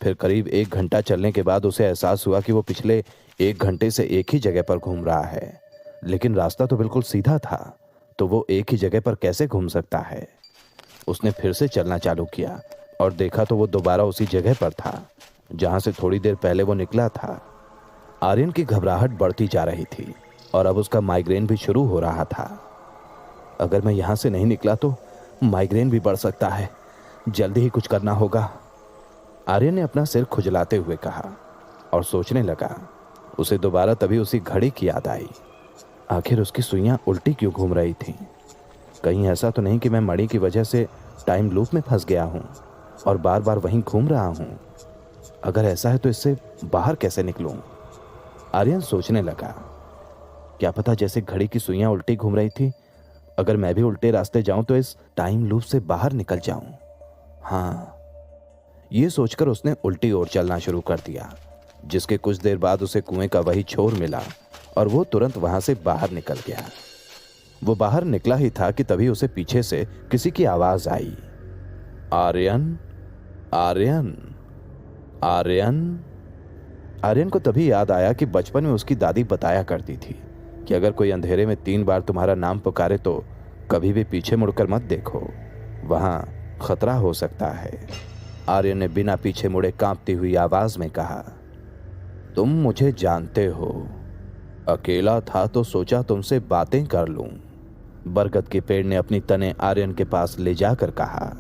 [SPEAKER 1] फिर करीब 1 घंटा चलने के बाद उसे एहसास हुआ कि वो पिछले 1 घंटे से एक ही जगह पर घूम रहा है, लेकिन रास्ता तो बिल्कुल सीधा था, तो वो एक ही जगह पर कैसे घूम सकता है? उसने फिर से चलना चालू किया और देखा तो वो दोबारा उसी जगह पर था जहां से थोड़ी देर पहले वो निकला था। आर्यन की घबराहट बढ़ती जा रही थी और अब उसका माइग्रेन भी शुरू हो रहा था। अगर मैं यहां से नहीं निकला तो माइग्रेन भी बढ़ सकता है। जल्दी ही कुछ करना होगा। आर्यन ने अपना सिर खुजलाते हुए कहा और सोचने लगा। उसे दोबारा तभी उसी घड़ी की याद आई। आखिर उसकी सुइयां उल्टी क्यों घूम रही थीं? कहीं ऐसा तो नहीं कि मैं मणि की वजह से टाइम लूप में फंस गया हूं और बार बार वहीं घूम रहा हूं? अगर ऐसा है तो इससे बाहर कैसे निकलूं? आर्यन सोचने लगा। क्या पता जैसे घड़ी की सुइयां उल्टी घूम रही थी, अगर मैं भी उल्टे रास्ते जाऊं तो इस टाइम लूप से बाहर निकल जाऊं। हाँ, ये सोचकर उसने उल्टी ओर चलना शुरू कर दिया, जिसके कुछ देर बाद उसे कुएं का वही छोर मिला और वो तुरंत वहां से बाहर निकल गया। वो बाहर निकला ही था कि तभी उसे पीछे से किसी की आवाज आई। आर्यन, आर्यन, आर्यन। आर्यन को तभी याद आया कि बचपन में उसकी दादी बताया करती थी कि अगर कोई अंधेरे में 3 बार तुम्हारा नाम पुकारे तो कभी भी पीछे मुड़कर मत देखो, वहां खतरा हो सकता है। आर्यन ने बिना पीछे मुड़े कांपती हुई आवाज में कहा, तुम मुझे जानते हो। अकेला था तो सोचा तुमसे बातें कर लूं। बरगद के पेड़ ने अपनी तने आर्यन के पास ले जाकर कहा,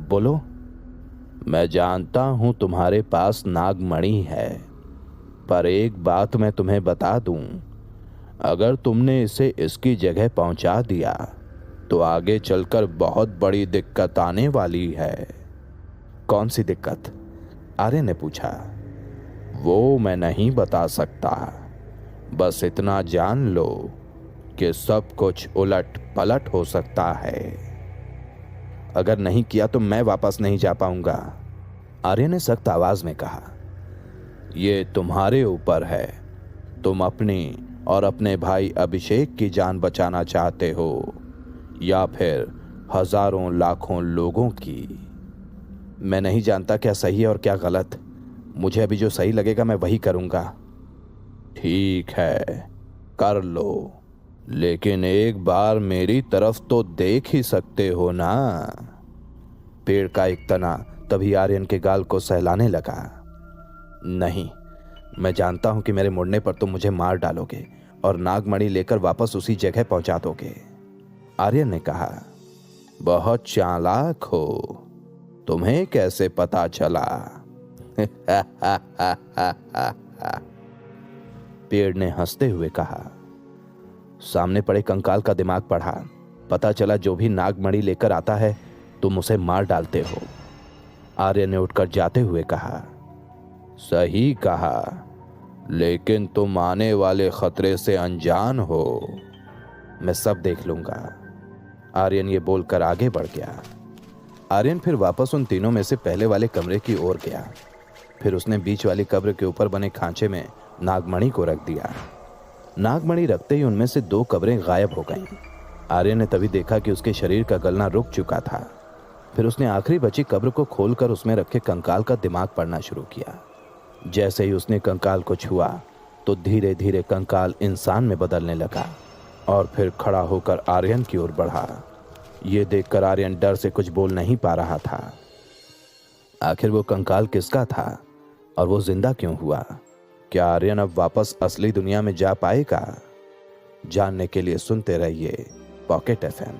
[SPEAKER 1] बोलो। मैं जानता हूं तुम्हारे पास नागमणि है, पर एक बात मैं तुम्हें बता दूं, अगर तुमने इसे इसकी जगह पहुंचा दिया तो आगे चलकर बहुत बड़ी दिक्कत आने वाली है। कौन सी दिक्कत? आर्यन ने पूछा। वो मैं नहीं बता सकता, बस इतना जान लो कि सब कुछ उलट पलट हो सकता है। अगर नहीं किया तो मैं वापस नहीं जा पाऊंगा, आर्यन ने सख्त आवाज में कहा। ये तुम्हारे ऊपर है। तुम अपनी और अपने भाई अभिषेक की जान बचाना चाहते हो या फिर हजारों लाखों लोगों की। मैं नहीं जानता क्या सही है और क्या गलत। मुझे अभी जो सही लगेगा मैं वही करूंगा। ठीक है, कर लो, लेकिन एक बार मेरी तरफ तो देख ही सकते हो ना। पेड़ का एक तना तभी आर्यन के गाल को सहलाने लगा। नहीं, मैं जानता हूं कि मेरे मुड़ने पर तुम मुझे मार डालोगे और नागमणि लेकर वापस उसी जगह पहुंचा दोगे। आर्यन ने कहा, बहुत चालाक हो, तुम्हें कैसे पता चला? पेड़ ने हंसते हुए कहा, सामने पड़े कंकाल का दिमाग पढ़ा, पता चला जो भी नागमणि लेकर आता है तुम उसे मार डालते हो। आर्यन ने उठकर जाते हुए कहा, सही कहा, लेकिन तुम आने वाले खतरे से अनजान हो। मैं सब देख लूंगा। आर्यन ये बोलकर आगे बढ़ गया। आर्यन फिर वापस उन तीनों में से पहले वाले कमरे की ओर गया। फिर उसने बीच वाली कब्र के ऊपर बने खांचे में नागमणि को रख दिया। नागमणि रखते ही उनमें से 2 कब्रें गायब हो गईं। आर्यन ने तभी देखा कि उसके शरीर का गलना रुक चुका था। फिर उसने आखिरी बची कब्र को खोलकर उसमें रखे कंकाल का दिमाग पढ़ना शुरू किया। जैसे ही उसने कंकाल को छुआ तो धीरे धीरे कंकाल इंसान में बदलने लगा और फिर खड़ा होकर आर्यन की ओर बढ़ा। ये देखकर आर्यन डर से कुछ बोल नहीं पा रहा था। आखिर वो कंकाल किसका था और वो जिंदा क्यों हुआ? क्या आर्यन अब वापस असली दुनिया में जा पाएगा? जानने के लिए सुनते रहिए पॉकेट FM।